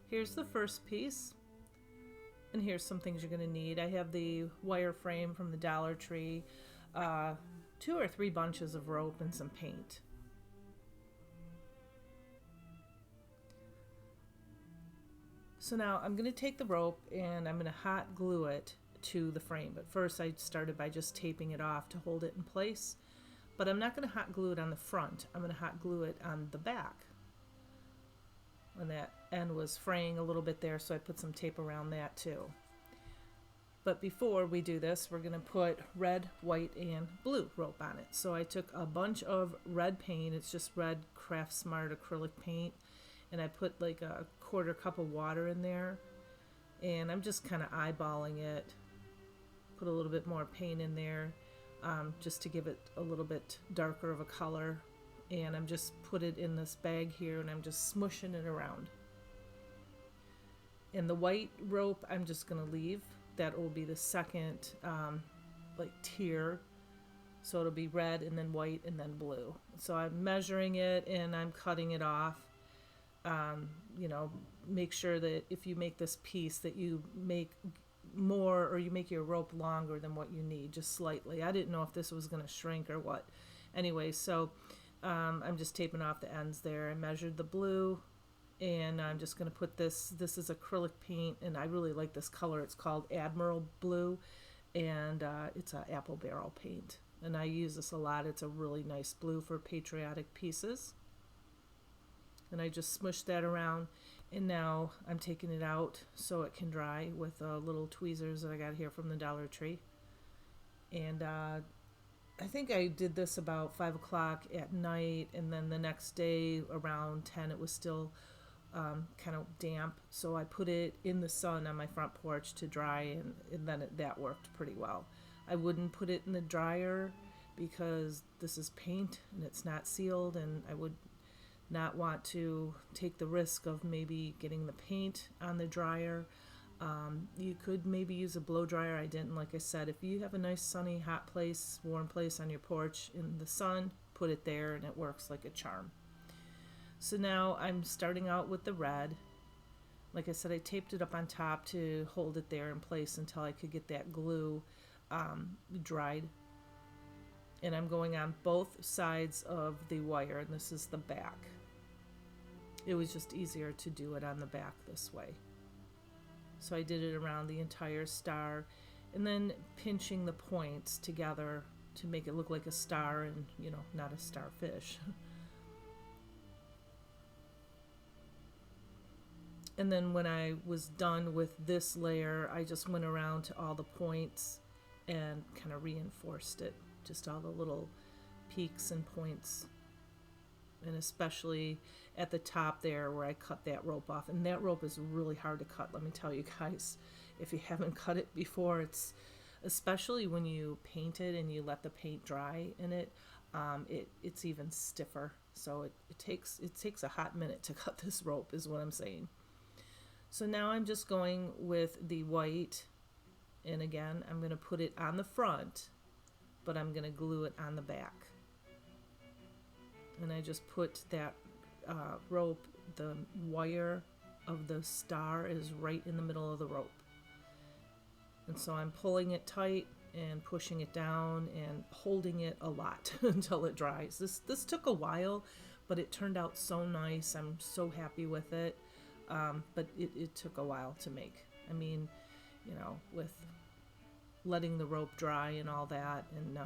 Here's the first piece, and here's some things you're going to need. I have the wire frame from the Dollar Tree, 2 or 3 bunches of rope, and some paint. So now I'm going to take the rope and I'm going to hot glue it to the frame. But first I started by just taping it off to hold it in place. But I'm not going to hot glue it on the front. I'm going to hot glue it on the back. And that end was fraying a little bit there, so I put some tape around that too. But before we do this, we're going to put red, white, and blue rope on it. So I took a bunch of red paint. It's just red Craft Smart acrylic paint. And I put like a 1/4 cup of water in there. And I'm just kind of eyeballing it. Put a little bit more paint in there just to give it a little bit darker of a color. And I'm just put it in this bag here, and I'm just smushing it around. And the white rope I'm just going to leave. That will be the second like tier. So it'll be red and then white and then blue. So I'm measuring it and I'm cutting it off. You know, make sure that if you make this piece that you make more, or you make your rope longer than what you need, just slightly. I didn't know if this was going to shrink or what. Anyway, so I'm just taping off the ends there. I measured the blue, and I'm just going to put this is acrylic paint, and I really like this color. It's called Admiral Blue, and it's an apple barrel paint, and I use this a lot. It's a really nice blue for patriotic pieces. And I just smushed that around, and now I'm taking it out so it can dry with little tweezers that I got here from the Dollar Tree. And I think I did this about 5 o'clock at night, and then the next day around 10 it was still kind of damp, so I put it in the sun on my front porch to dry, and then that worked pretty well. I wouldn't put it in the dryer because this is paint and it's not sealed, and I would not want to take the risk of maybe getting the paint on the dryer. You could maybe use a blow dryer. I didn't. Like I said, if you have a nice sunny hot place, warm place on your porch in the sun, put it there and it works like a charm. So now I'm starting out with the red. Like I said, I taped it up on top to hold it there in place until I could get that glue dried. And I'm going on both sides of the wire, and this is the back. It was just easier to do it on the back this way. So I did it around the entire star, and then pinching the points together to make it look like a star and, you know, not a starfish. And then when I was done with this layer, I just went around to all the points and kind of reinforced it just all the little peaks and points, and especially at the top there where I cut that rope off. And that rope is really hard to cut, let me tell you guys. If you haven't cut it before, it's, especially when you paint it and you let the paint dry in it, it's even stiffer. So it takes a hot minute to cut this rope, is what I'm saying. So now I'm just going with the white, and again I'm going to put it on the front, but I'm going to glue it on the back. And I just put that rope, the wire of the star is right in the middle of the rope. And so I'm pulling it tight and pushing it down and holding it a lot until it dries. This took a while, but it turned out so nice. I'm so happy with it. But it took a while to make. I mean, you know, with letting the rope dry and all that, and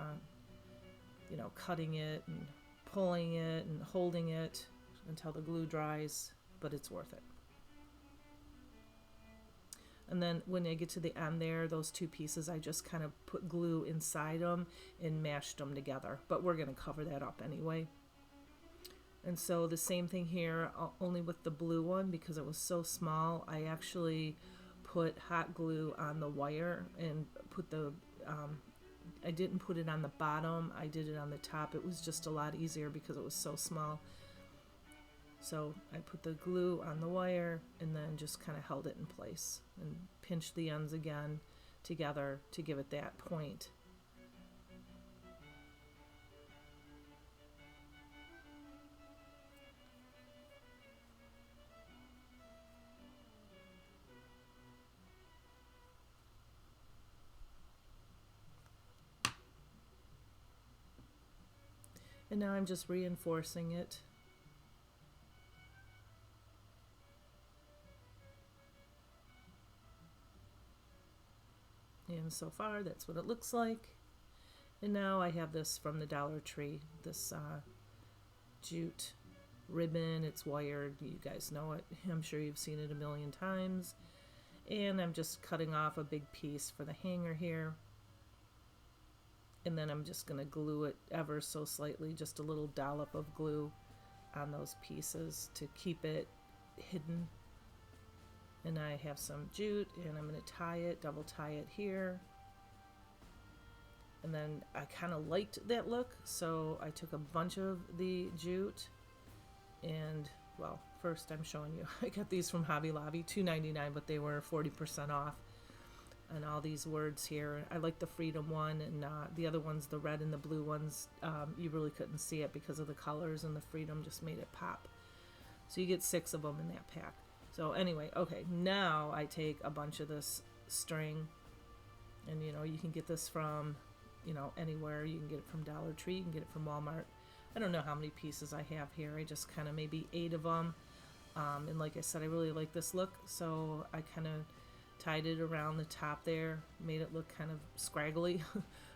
you know, cutting it and pulling it and holding it until the glue dries, but it's worth it. And then when I get to the end there, those two pieces, I just kind of put glue inside them and mashed them together. But we're going to cover that up anyway. And so the same thing here, only with the blue one, because it was so small, I actually put hot glue on the wire and put the, I didn't put it on the bottom, I did it on the top. It was just a lot easier because it was so small. So I put the glue on the wire and then just kind of held it in place and pinched the ends again together to give it that point. And now I'm just reinforcing it. And so far, that's what it looks like. And now I have this from the Dollar Tree, this jute ribbon. It's wired. You guys know it. I'm sure you've seen it a million times. And I'm just cutting off a big piece for the hanger here. And then I'm just going to glue it ever so slightly, just a little dollop of glue on those pieces to keep it hidden. And I have some jute, and I'm going to tie it, double tie it here. And then I kind of liked that look, so I took a bunch of the jute, and well, first I'm showing you, I got these from Hobby Lobby, $2.99, but they were 40% off. And all these words here, I like the Freedom one, and the other ones, the red and the blue ones, you really couldn't see it because of the colors, and the Freedom just made it pop. So you get 6 of them in that pack. So anyway, okay, now I take a bunch of this string, and you know, you can get this from, you know, anywhere. You can get it from Dollar Tree, you can get it from Walmart. I don't know how many pieces I have here. I just kind of maybe 8 of them. And like I said, I really like this look, so I kind of tied it around the top there, made it look kind of scraggly,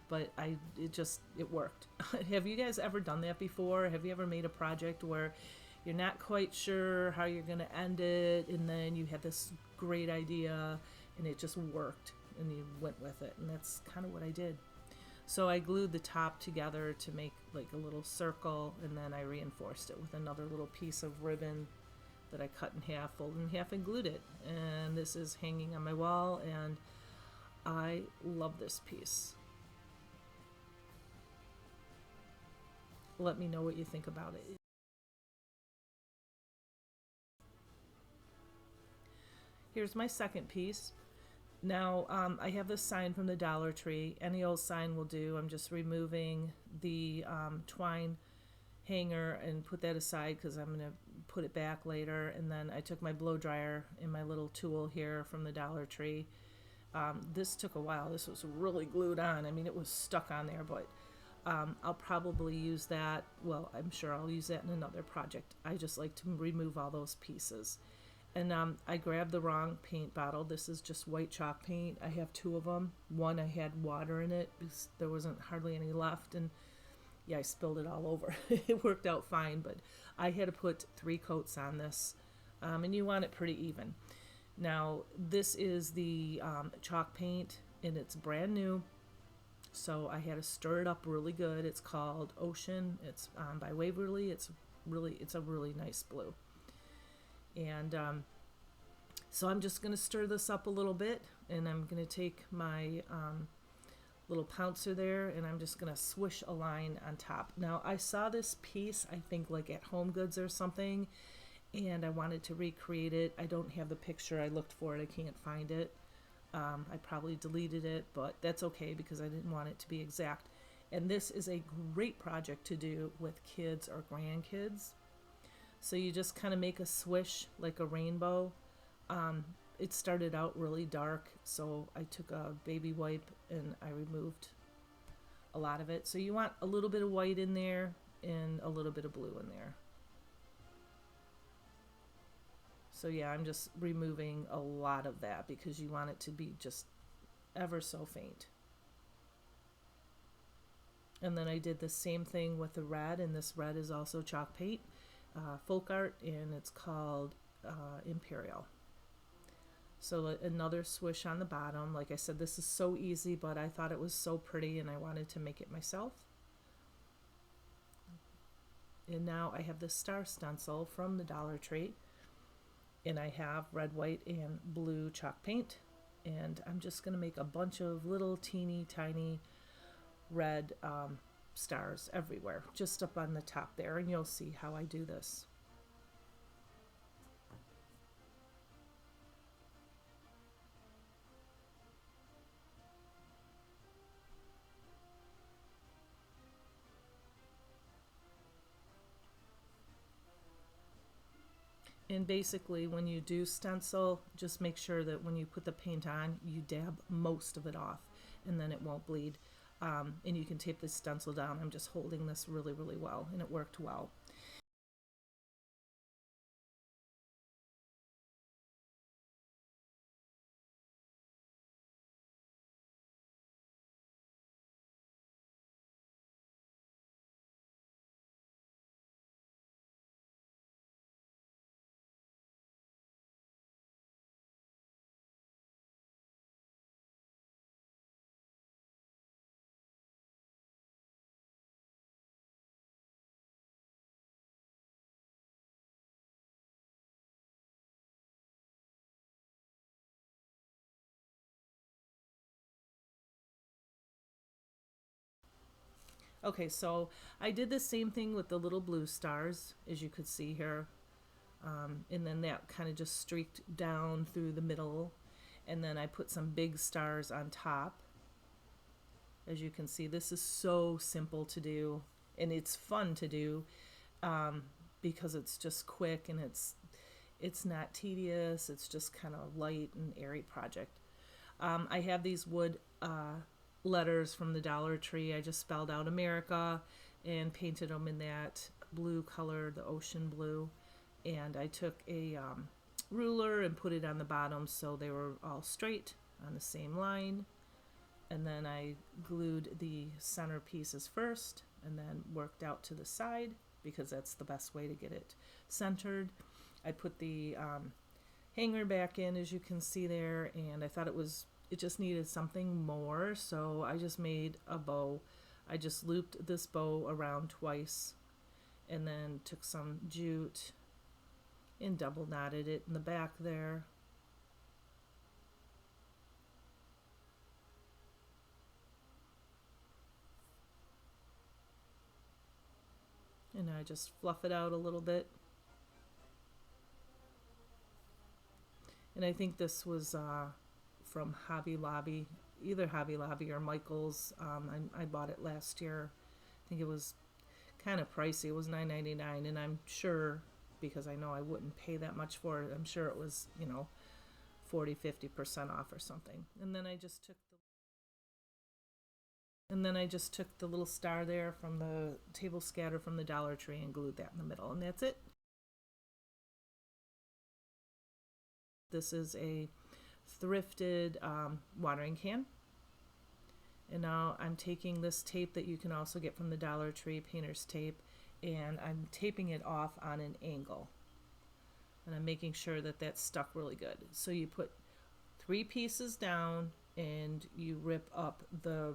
but it worked. Have you guys ever done that before? Have you ever made a project where you're not quite sure how you're going to end it, and then you had this great idea and it just worked and you went with it? And that's kind of what I did. So I glued the top together to make like a little circle, and then I reinforced it with another little piece of ribbon that I cut in half, folded in half, and glued it. And this is hanging on my wall, and I love this piece. Let me know what you think about it. Here's my second piece. Now I have this sign from the Dollar Tree. Any old sign will do. I'm just removing the twine hanger and put that aside because I'm going to put it back later. And then I took my blow dryer and my little tool here from the Dollar Tree. This took a while. This was really glued on. I mean, it was stuck on there, but I'll probably use that. Well, I'm sure I'll use that in another project. I just like to remove all those pieces. And I grabbed the wrong paint bottle. This is just white chalk paint. I have 2 of them. One I had water in it because there wasn't hardly any left, and yeah, I spilled it all over. It worked out fine, but I had to put 3 coats on this, and you want it pretty even. Now this is the chalk paint, and it's brand new. So I had to stir it up really good. It's called Ocean. It's by Waverly. It's a really nice blue. And so I'm just going to stir this up a little bit, and I'm going to take my little pouncer there, and I'm just going to swish a line on top. Now I saw this piece, I think like at Home Goods or something, and I wanted to recreate it. I don't have the picture. I looked for it. I can't find it. I probably deleted it, but that's okay because I didn't want it to be exact. And this is a great project to do with kids or grandkids. So you just kind of make a swish like a rainbow. It started out really dark, so I took a baby wipe and I removed a lot of it. So you want a little bit of white in there and a little bit of blue in there. So yeah, I'm just removing a lot of that because you want it to be just ever so faint. And then I did the same thing with the red, and this red is also chalk paint, folk art, and it's called Imperial. So another swish on the bottom. Like I said, this is so easy, but I thought it was so pretty and I wanted to make it myself. And now I have this star stencil from the Dollar Tree, and I have red, white, and blue chalk paint, and I'm just going to make a bunch of little teeny tiny red stars everywhere, just up on the top there, and you'll see how I do this. And basically when you do stencil, just make sure that when you put the paint on, you dab most of it off, and then it won't bleed. And you can tape this stencil down. I'm just holding this really, really well, and it worked well. Okay, so I did the same thing with the little blue stars, as you could see here. And then that kind of just streaked down through the middle. And then I put some big stars on top. As you can see, this is so simple to do, and it's fun to do because it's just quick, and it's not tedious. It's just kind of light and airy project. I have these wood letters from the Dollar Tree. I just spelled out America and painted them in that blue color, the ocean blue. And I took a ruler and put it on the bottom so they were all straight on the same line. And then I glued the center pieces first and then worked out to the side because that's the best way to get it centered. I put the hanger back in, as you can see there, and I thought it just needed something more, so I just made a bow. I just looped this bow around twice and then took some jute and double knotted it in the back there. And I just fluff it out a little bit. And I think this was from Hobby Lobby, either Hobby Lobby or Michael's. I bought it last year. I think it was kind of pricey. It was $9.99, and I'm sure, because I know I wouldn't pay that much for it, I'm sure it was, 40-50% off or something. And then I just took the little star there from the table scatter from the Dollar Tree and glued that in the middle, and that's it. This is a thrifted watering can. And now I'm taking this tape that you can also get from the Dollar Tree, painter's tape, and I'm taping it off on an angle. And I'm making sure that that's stuck really good. So you put 3 pieces down and you rip up the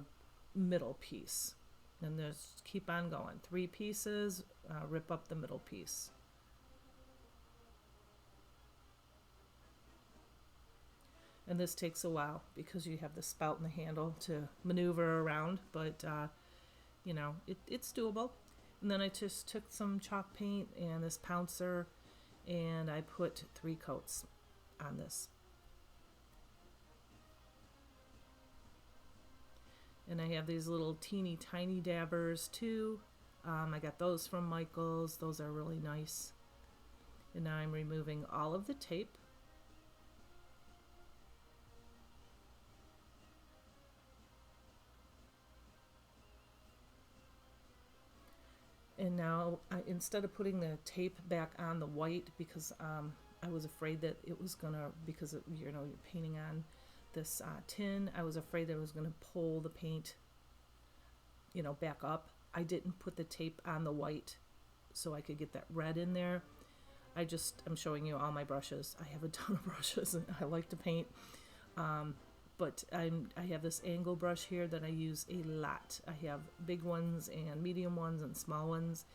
middle piece. And just keep on going. 3 pieces, rip up the middle piece. And this takes a while because you have the spout and the handle to maneuver around, but you know, it's doable. And then I just took some chalk paint and this pouncer, and I put 3 coats on this. And I have these little teeny tiny dabbers too. I got those from Michael's. Those are really nice. And now I'm removing all of the tape. And now, instead of putting the tape back on the white, because I was afraid that it was gonna, because you know, you're painting on this tin, I was afraid that it was gonna pull the paint, you know, back up. I didn't put the tape on the white so I could get that red in there. I'm showing you all my brushes. I have a ton of brushes and I like to paint. But I have this angle brush here that I use a lot. I have big ones and medium ones and small ones,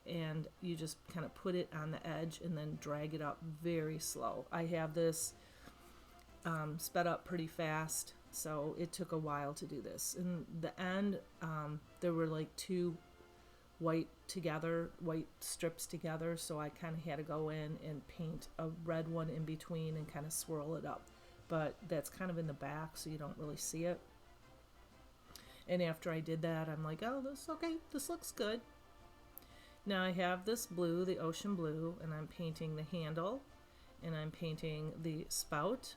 and you just kind of put it on the edge and then drag it up very slow. I have this sped up pretty fast, so it took a while to do this. In the end, there were like 2 white strips together, so I kind of had to go in and paint a red one in between and kind of swirl it up. But that's kind of in the back, so you don't really see it. And after I did that, I'm like, oh, this looks good. Now I have this blue, the ocean blue, and I'm painting the handle, and I'm painting the spout,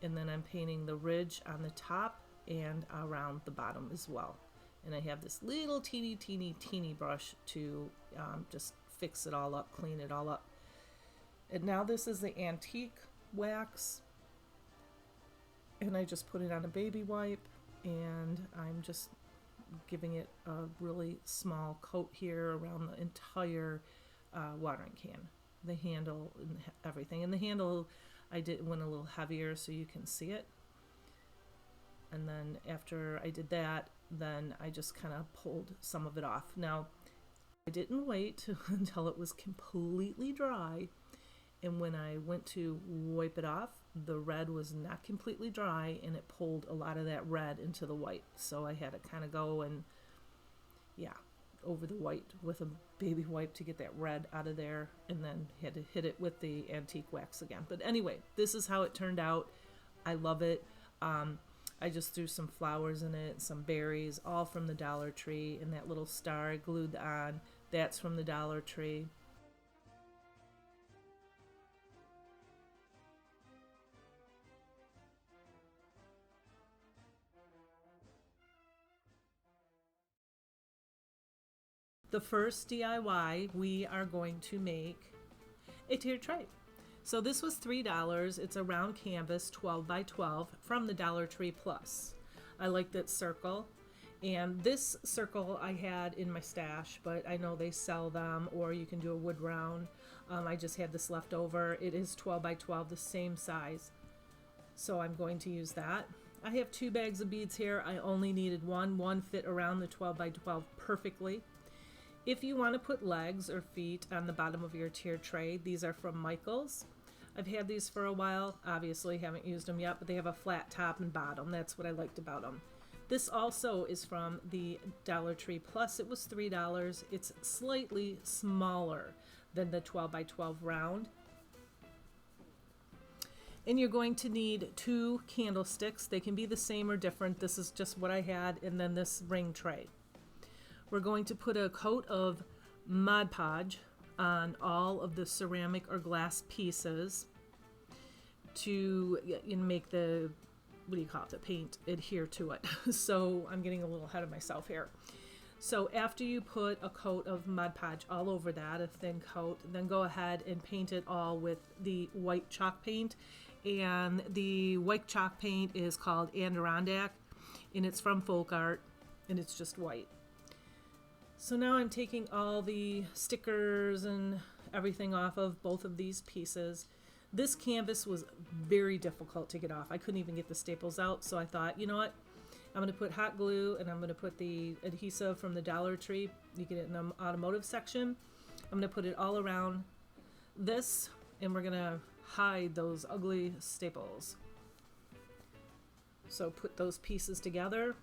and then I'm painting the ridge on the top and around the bottom as well. And I have this little teeny brush to just fix it all up, clean it all up. And now this is the antique wax. And I just put it on a baby wipe, and I'm just giving it a really small coat here around the entire watering can, the handle and everything. And the handle I went a little heavier so you can see it. And then after I did that, then I just kind of pulled some of it off. Now, I didn't wait until it was completely dry, and when I went to wipe it off, the red was not completely dry, and it pulled a lot of that red into the white. So I had to kind of go and, over the white with a baby wipe to get that red out of there, and then had to hit it with the antique wax again. But anyway, this is how it turned out. I love it. I just threw some flowers in it, some berries, all from the Dollar Tree, and that little star I glued on, that's from the Dollar Tree. The first DIY, we are going to make a tiered tray. So this was $3. It's a round canvas, 12 by 12, from the Dollar Tree Plus. I like that circle. And this circle I had in my stash, but I know they sell them, or you can do a wood round. I just had this left over. It is 12 by 12, the same size. So I'm going to use that. I have 2 bags of beads here. I only needed one. One fit around the 12 by 12 perfectly. If you want to put legs or feet on the bottom of your tiered tray, these are from Michael's. I've had these for a while. Obviously haven't used them yet, but they have a flat top and bottom. That's what I liked about them. This also is from the Dollar Tree Plus. It was $3. It's slightly smaller than the 12 by 12 round. And you're going to need 2 candlesticks. They can be the same or different. This is just what I had, and then this ring tray. We're going to put a coat of Mod Podge on all of the ceramic or glass pieces to make the, the paint adhere to it. So I'm getting a little ahead of myself here. So after you put a coat of Mod Podge all over that, a thin coat, then go ahead and paint it all with the white chalk paint. And the white chalk paint is called Adirondack, and it's from Folk Art, and it's just white. So now I'm taking all the stickers and everything off of both of these pieces. This canvas was very difficult to get off. I couldn't even get the staples out, so I thought, you know what? I'm going to put hot glue, and I'm going to put the adhesive from the Dollar Tree. You get it in the automotive section. I'm going to put it all around this, and we're going to hide those ugly staples. So put those pieces together.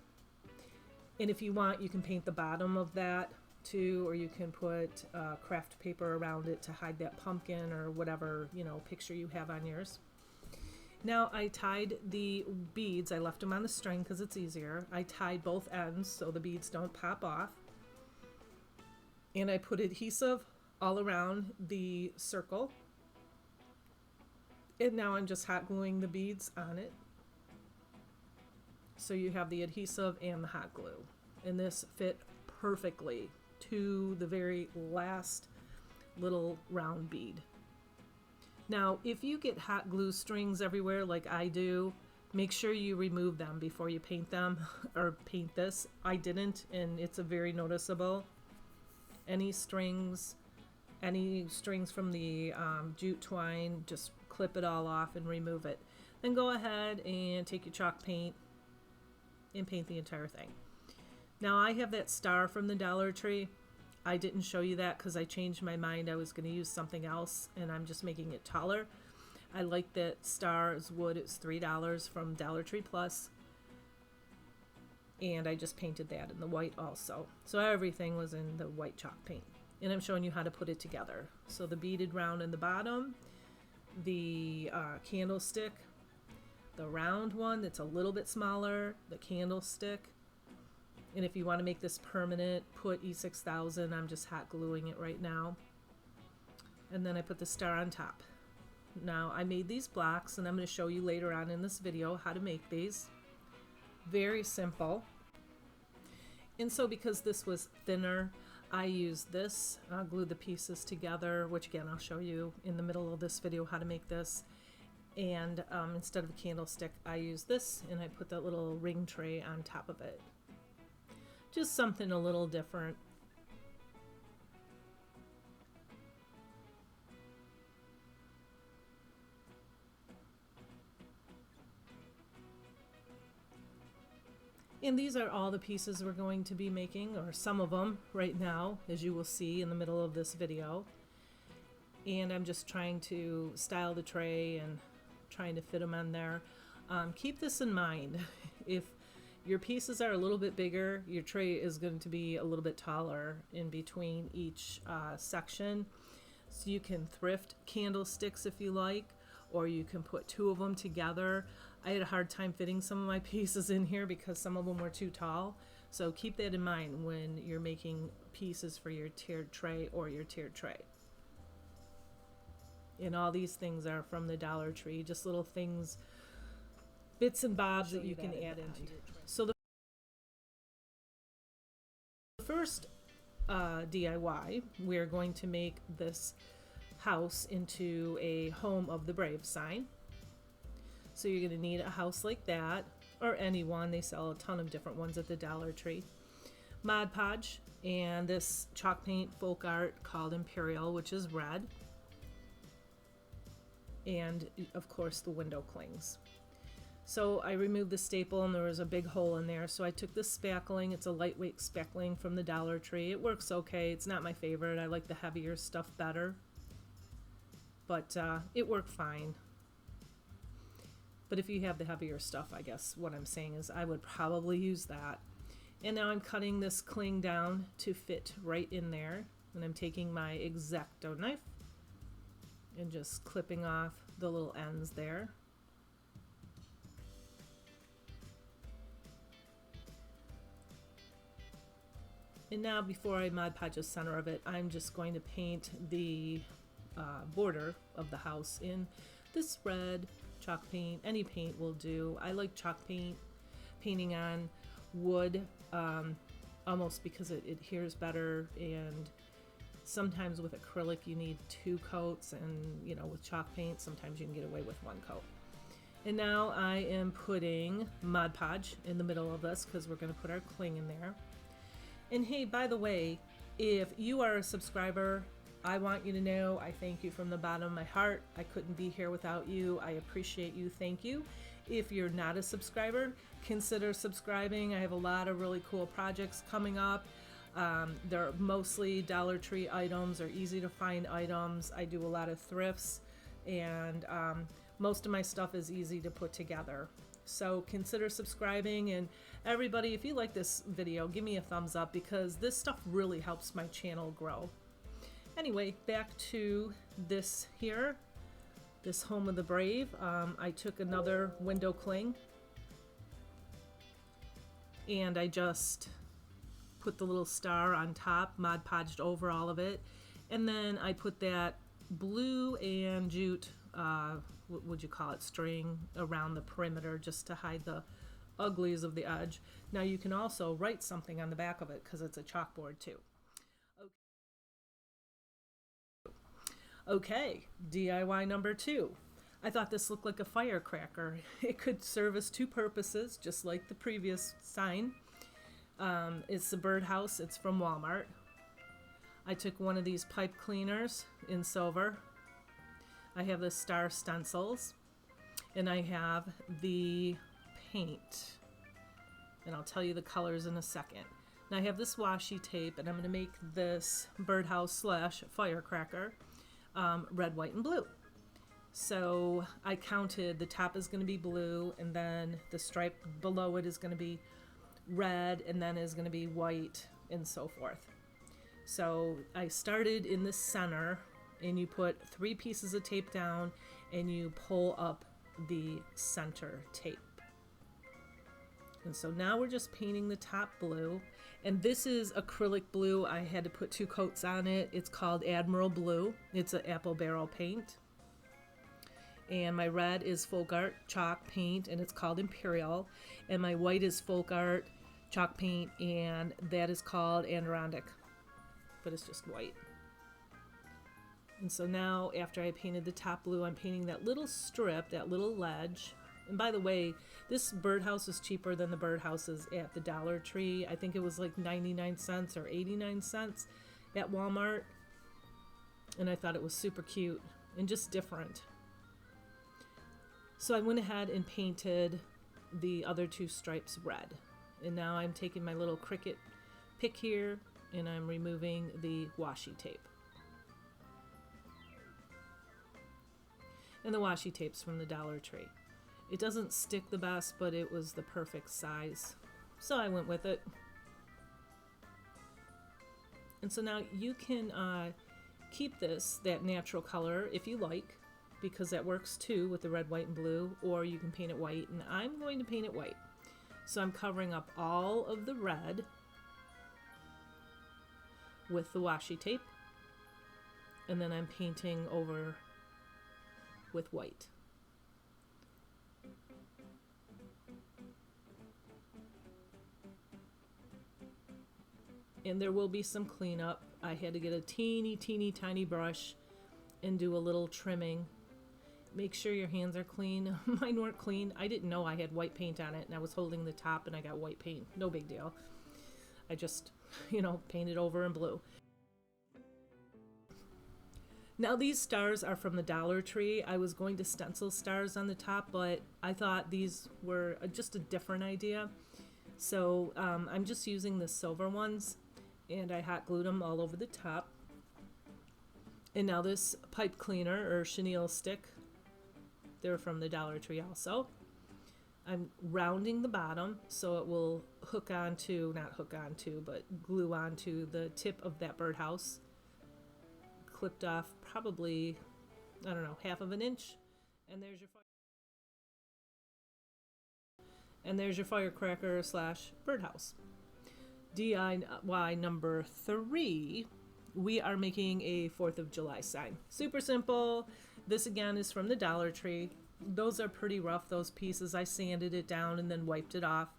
And if you want, you can paint the bottom of that too, or you can put craft paper around it to hide that pumpkin or whatever, you know, picture you have on yours. Now I tied the beads. I left them on the string because it's easier. I tied both ends so the beads don't pop off. And I put adhesive all around the circle. And now I'm just hot gluing the beads on it. So you have the adhesive and the hot glue. And this fit perfectly to the very last little round bead. Now, if you get hot glue strings everywhere like I do, make sure you remove them before you paint them or paint this. I didn't, and it's a very noticeable. Any strings from the jute twine, just clip it all off and remove it. Then go ahead and take your chalk paint and paint the entire thing. Now I have that star from the Dollar Tree. I didn't show you that because I changed my mind. I was going to use something else, and I'm just making it taller. I like that star as wood. It's $3 from Dollar Tree Plus. And I just painted that in the white also. So everything was in the white chalk paint. And I'm showing you how to put it together. So the beaded round in the bottom, the candlestick, the round one that's a little bit smaller, the candlestick. And if you want to make this permanent, put E6000. I'm just hot gluing it right now. And then I put the star on top. Now I made these blocks, and I'm going to show you later on in this video how to make these. Very simple. And so because this was thinner, I used this. I'll glue the pieces together, which again I'll show you in the middle of this video how to make this. And instead of a candlestick, I used this, and I put that little ring tray on top of it. Just something a little different. And these are all the pieces we're going to be making, or some of them right now, as you will see in the middle of this video. And I'm just trying to style the tray and trying to fit them on there. Keep this in mind. If your pieces are a little bit bigger, your tray is going to be a little bit taller in between each section. So you can thrift candlesticks if you like, or you can put two of them together. I had a hard time fitting some of my pieces in here because some of them were too tall. So keep that in mind when you're making pieces for your tiered tray or your tiered tray. And all these things are from the Dollar Tree, just little things, bits and bobs that you can add into your tray. So the first DIY, we're going to make this house into a Home of the Brave sign. So you're going to need a house like that, or any one. They sell a ton of different ones at the Dollar Tree. Mod Podge, and this chalk paint folk art called Imperial, which is red. And of course the window clings. So I removed the staple, and there was a big hole in there, so I took this spackling. It's a lightweight spackling from the Dollar Tree. It works okay. It's not my favorite. I like the heavier stuff better, but it worked fine. But if you have the heavier stuff, I guess what I'm saying is I would probably use that. And now I'm cutting this cling down to fit right in there, and I'm taking my X-Acto knife and just clipping off the little ends there. And now before I Mod Podge the center of it, I'm just going to paint the border of the house in this red chalk paint. Any paint will do. I like chalk paint, painting on wood, almost because it adheres better, and sometimes with acrylic you need 2 coats, and you know, with chalk paint sometimes you can get away with 1 coat. And now I am putting Mod Podge in the middle of this because we're going to put our cling in there. And hey, by the way, if you are a subscriber, I want you to know I thank you from the bottom of my heart. I couldn't be here without you. I appreciate you. Thank you. If you're not a subscriber, consider subscribing. I have a lot of really cool projects coming up. They're mostly Dollar Tree items or easy to find items. I do a lot of thrifts, and most of my stuff is easy to put together. So consider subscribing, and everybody, if you like this video, give me a thumbs up because this stuff really helps my channel grow. Anyway, back to this here, this Home of the Brave. I took another window cling and I just put the little star on top, Mod Podged over all of it, and then I put that blue and jute, what would you call it, string around the perimeter just to hide the uglies of the edge. Now you can also write something on the back of it because it's a chalkboard too. Okay, DIY number 2. I thought this looked like a firecracker. It could service 2 purposes, just like the previous sign. It's the birdhouse. It's from Walmart. I took one of these pipe cleaners in silver. I have the star stencils, and I have the paint. And I'll tell you the colors in a second. And I have this washi tape, and I'm going to make this birdhouse slash firecracker red, white, and blue. So I counted the top is going to be blue, and then the stripe below it is going to be red, and then is going to be white, and so forth. So I started in the center, and you put 3 pieces of tape down and you pull up the center tape. And so now we're just painting the top blue, and this is acrylic blue. I had to put 2 coats on it. It's called Admiral Blue. It's an apple barrel paint. And my red is folk art chalk paint, and it's called Imperial. And my white is folk art chalk paint, and that is called Adirondack, but it's just white. And so now after I painted the top blue, I'm painting that little strip, that little ledge. And by the way, this birdhouse is cheaper than the birdhouses at the Dollar Tree. I think it was like 99 cents or 89 cents at Walmart. And I thought it was super cute and just different. So I went ahead and painted the other 2 stripes red. And now I'm taking my little Cricut pick here and I'm removing the washi tape. And the washi tape's from the Dollar Tree. It doesn't stick the best, but it was the perfect size, so I went with it. And so now you can keep that natural color if you like, because that works too with the red, white, and blue, or you can paint it white, and I'm going to paint it white. So I'm covering up all of the red with the washi tape, and then I'm painting over with white. And there will be some cleanup. I had to get a teeny tiny brush and do a little trimming. Make sure your hands are clean. Mine weren't clean. I didn't know I had white paint on it, and I was holding the top and I got white paint. No big deal. I just, painted over in blue. Now these stars are from the Dollar Tree. I was going to stencil stars on the top, but I thought these were just a different idea. So I'm just using the silver ones, and I hot glued them all over the top. And now this pipe cleaner or chenille stick, they're from the Dollar Tree also. I'm rounding the bottom so it will glue onto the tip of that birdhouse. Clipped off probably, I don't know, 1/2 inch. And there's your firecracker slash birdhouse. DIY number 3, we are making a 4th of July sign. Super simple. This again is from the Dollar Tree. Those are pretty rough, those pieces. I sanded it down and then wiped it off.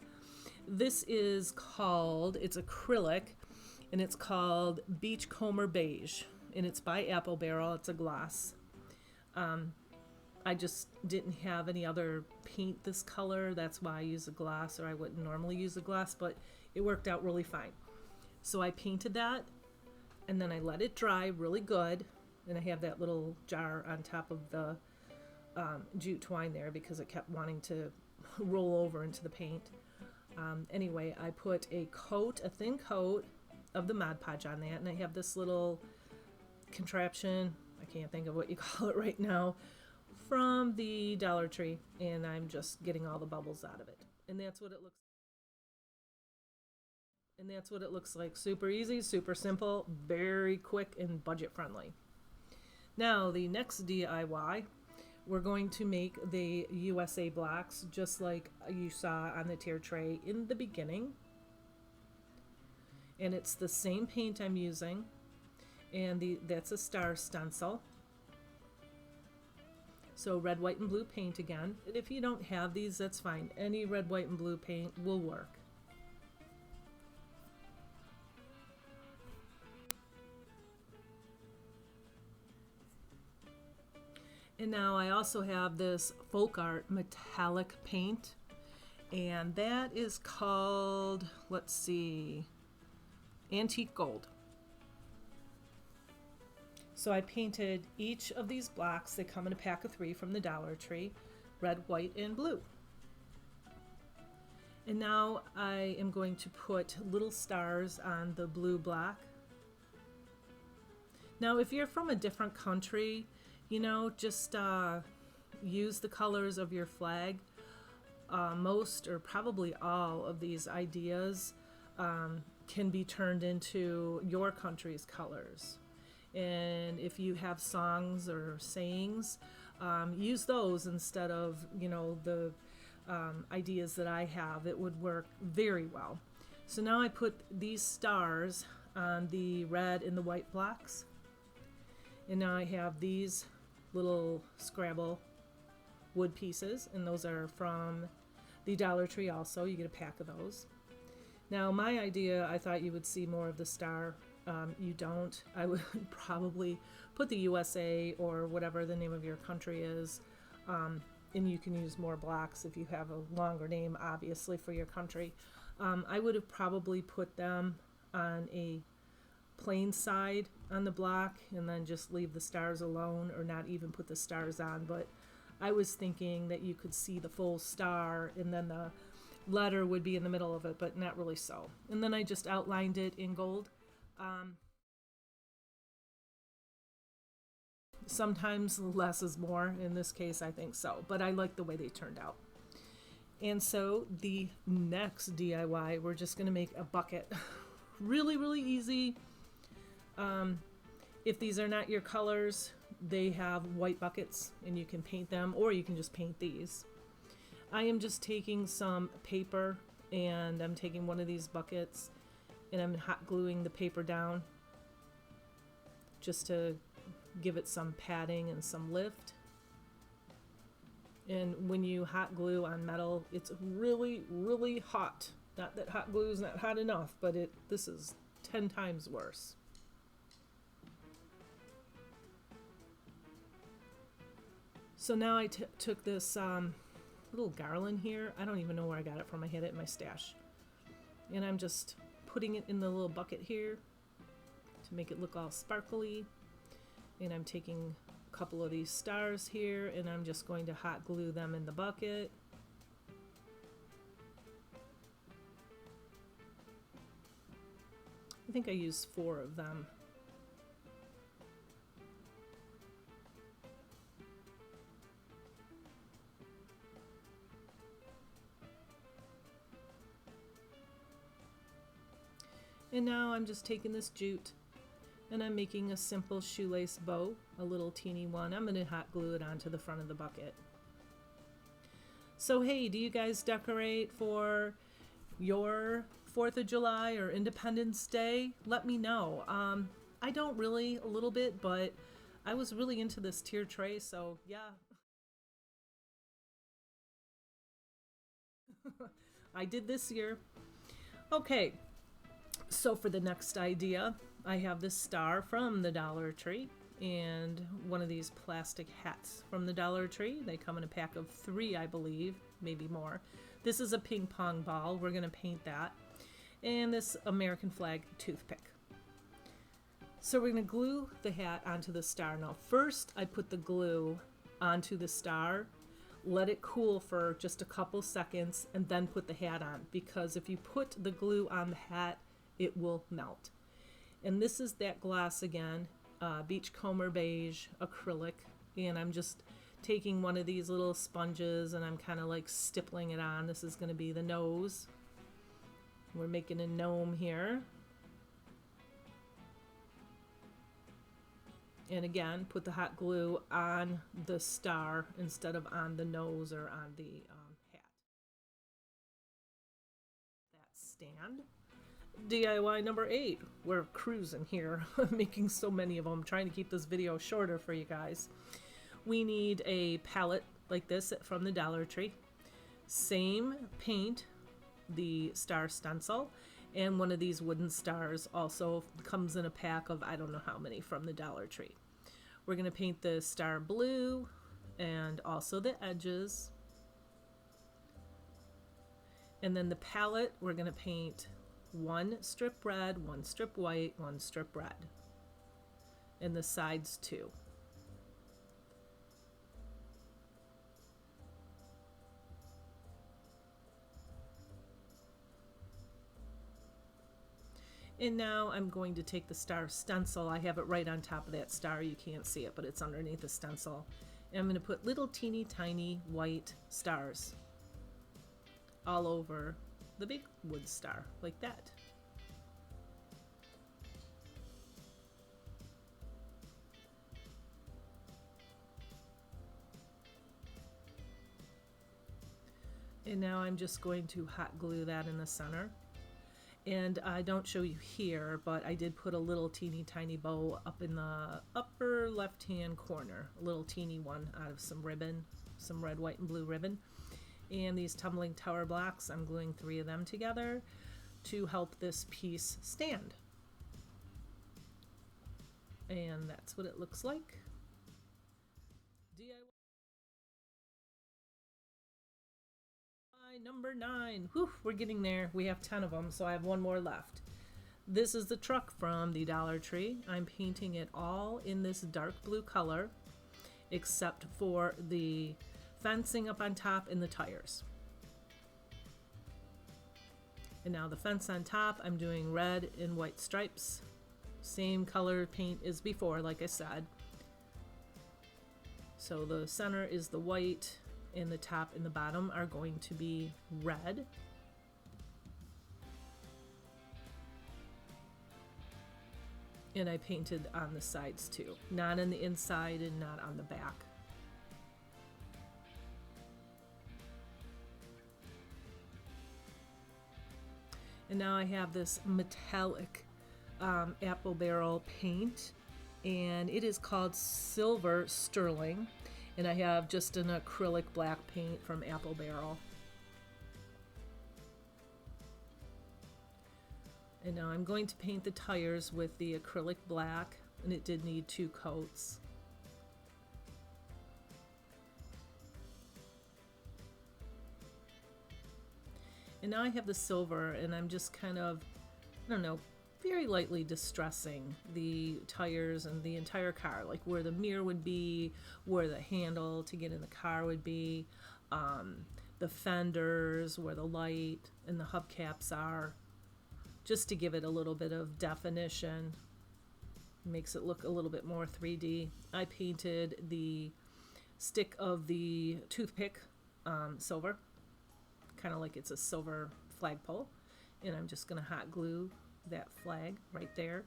This is called, it's acrylic, and it's called Beachcomber Beige. And it's by Apple Barrel. It's a gloss. I just didn't have any other paint this color. That's why I use a gloss, or I wouldn't normally use a gloss, but it worked out really fine. So I painted that, and then I let it dry really good. And I have that little jar on top of the jute twine there because it kept wanting to roll over into the paint. Anyway, I put a thin coat of the Mod Podge on that, and I have this little contraption, I can't think of what you call it right now, from the Dollar Tree, and I'm just getting all the bubbles out of it. And that's what it looks like. Super easy, super simple, very quick and budget friendly. Now the next DIY, we're going to make the USA blocks just like you saw on the tier tray in the beginning. And it's the same paint I'm using, and that's a star stencil. So red, white, and blue paint again. And if you don't have these, that's fine. Any red, white, and blue paint will work. And now I also have this folk art metallic paint, and that is called, let's see, Antique Gold. So I painted each of these blocks. They come in a pack of 3 from the Dollar Tree, red, white, and blue. And now I am going to put little stars on the blue block. Now if you're from a different country, you know, just use the colors of your flag. Most or probably all of these ideas can be turned into your country's colors. And if you have songs or sayings, use those instead of, you know, the ideas that I have. It would work very well. So now I put these stars on the red and the white blocks. And now I have these little Scrabble wood pieces, and those are from the Dollar Tree also. You get a pack of those. Now my idea, I thought you would see more of the star. You don't. I would probably put the USA or whatever the name of your country is, and you can use more blocks if you have a longer name, obviously, for your country. I would have probably put them on a plain side on the block and then just leave the stars alone, or not even put the stars on. But I was thinking that you could see the full star and then the letter would be in the middle of it, but not really so. And then I just outlined it in gold. Sometimes less is more. In this case, I think so, but I like the way they turned out. And so the next DIY, we're just going to make a bucket. Really, really easy. If these are not your colors, they have white buckets and you can paint them, or you can just paint these. I am just taking some paper, and I'm taking one of these buckets and I'm hot gluing the paper down just to give it some padding and some lift. And when you hot glue on metal, it's really, really hot. Not that hot glue is not hot enough, but this is 10 times worse. So now I took this little garland here. I don't even know where I got it from. I had it in my stash. And I'm just putting it in the little bucket here to make it look all sparkly. And I'm taking a couple of these stars here, and I'm just going to hot glue them in the bucket. I think I used 4 of them. And now I'm just taking this jute and I'm making a simple shoelace bow, a little teeny one. I'm going to hot glue it onto the front of the bucket. So hey, do you guys decorate for your 4th of July or Independence Day? Let me know. I don't really, a little bit, but I was really into this tier tray, so yeah. I did this year. Okay. So for the next idea, I have this star from the Dollar Tree and one of these plastic hats from the Dollar Tree. They come in a pack of 3, I believe, maybe more. This is a ping pong ball. We're going to paint that. And this American flag toothpick. So we're going to glue the hat onto the star. Now first I put the glue onto the star Let it cool for just a couple seconds and then put the hat on, because if you put the glue on the hat, it will melt. And this is that glass again, Beachcomber Beige acrylic, and I'm just taking one of these little sponges and I'm kind of like stippling it on. This is going to be the nose. We're making a gnome here. And again, put the hot glue on the star instead of on the nose or on the hat. That stand. DIY number 8. We're cruising here, making so many of them, trying to keep this video shorter for you guys. We need a palette like this from the Dollar Tree. Same paint, the star stencil, and one of these wooden stars also comes in a pack of I don't know how many from the Dollar Tree. We're going to paint the star blue and also the edges. And then the palette, we're going to paint one strip red, one strip white, one strip red. And the sides too. And now I'm going to take the star stencil. I have it right on top of that star. You can't see it, but it's underneath the stencil. And I'm going to put little teeny tiny white stars all over the big wood star, like that. And now I'm just going to hot glue that in the center. And I don't show you here, but I did put a little teeny tiny bow up in the upper left hand corner, a little teeny one out of some ribbon, some red, white, and blue ribbon. And these tumbling tower blocks, I'm gluing 3 of them together to help this piece stand. And that's what it looks like. DIY number 9. Whew, we're getting there. We have 10 of them, so I have one more left. This is the truck from the Dollar Tree. I'm painting it all in this dark blue color, except for the fencing up on top and the tires. And now the fence on top, I'm doing red and white stripes. Same color paint as before, like I said. So the center is the white, and the top and the bottom are going to be red. And I painted on the sides too, not on the inside and not on the back. And now I have this metallic apple barrel paint, and it is called Silver Sterling. And I have just an acrylic black paint from Apple Barrel. And now I'm going to paint the tires with the acrylic black, and it did need 2 coats. And now I have the silver, and I'm just kind of, I don't know, very lightly distressing the tires and the entire car, like where the mirror would be, where the handle to get in the car would be, the fenders, where the light and the hubcaps are, just to give it a little bit of definition. Makes it look a little bit more 3D. I painted the stick of the toothpick silver, kind of like it's a silver flagpole, and I'm just going to hot glue that flag right there.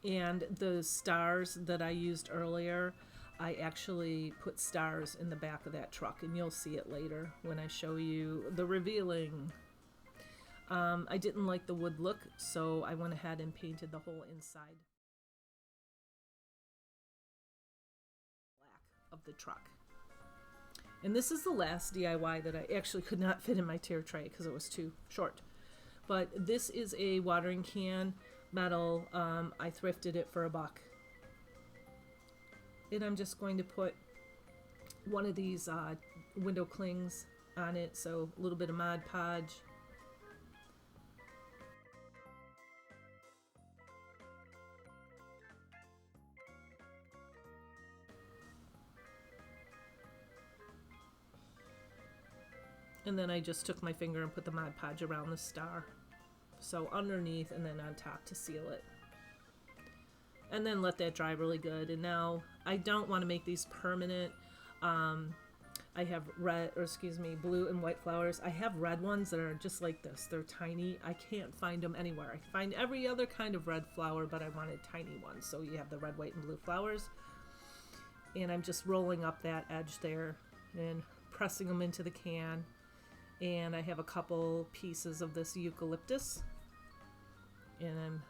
And the stars that I used earlier, I actually put stars in the back of that truck, and you'll see it later when I show you the revealing. I didn't like the wood look, so I went ahead and painted the whole inside black of the truck. And this is the last DIY that I actually could not fit in my tier tray because it was too short. But this is a watering can, metal. I thrifted it for $1. And I'm just going to put one of these window clings on it, so a little bit of Mod Podge. And then I just took my finger and put the Mod Podge around the star. So underneath and then on top to seal it. And then let that dry really good. And now I don't want to make these permanent. I have blue and white flowers. I have red ones that are just like this. They're tiny. I can't find them anywhere. I find every other kind of red flower, but I wanted tiny ones. So you have the red, white, and blue flowers. And I'm just rolling up that edge there and pressing them into the can. And I have a couple pieces of this eucalyptus. And I'm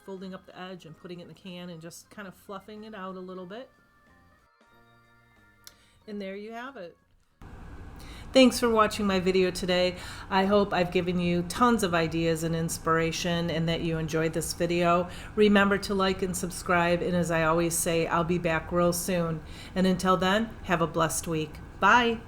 folding up the edge and putting it in the can and just kind of fluffing it out a little bit. And there you have it. Thanks for watching my video today. I hope I've given you tons of ideas and inspiration and that you enjoyed this video. Remember to like and subscribe, and as I always say, I'll be back real soon. And until then, have a blessed week. Bye.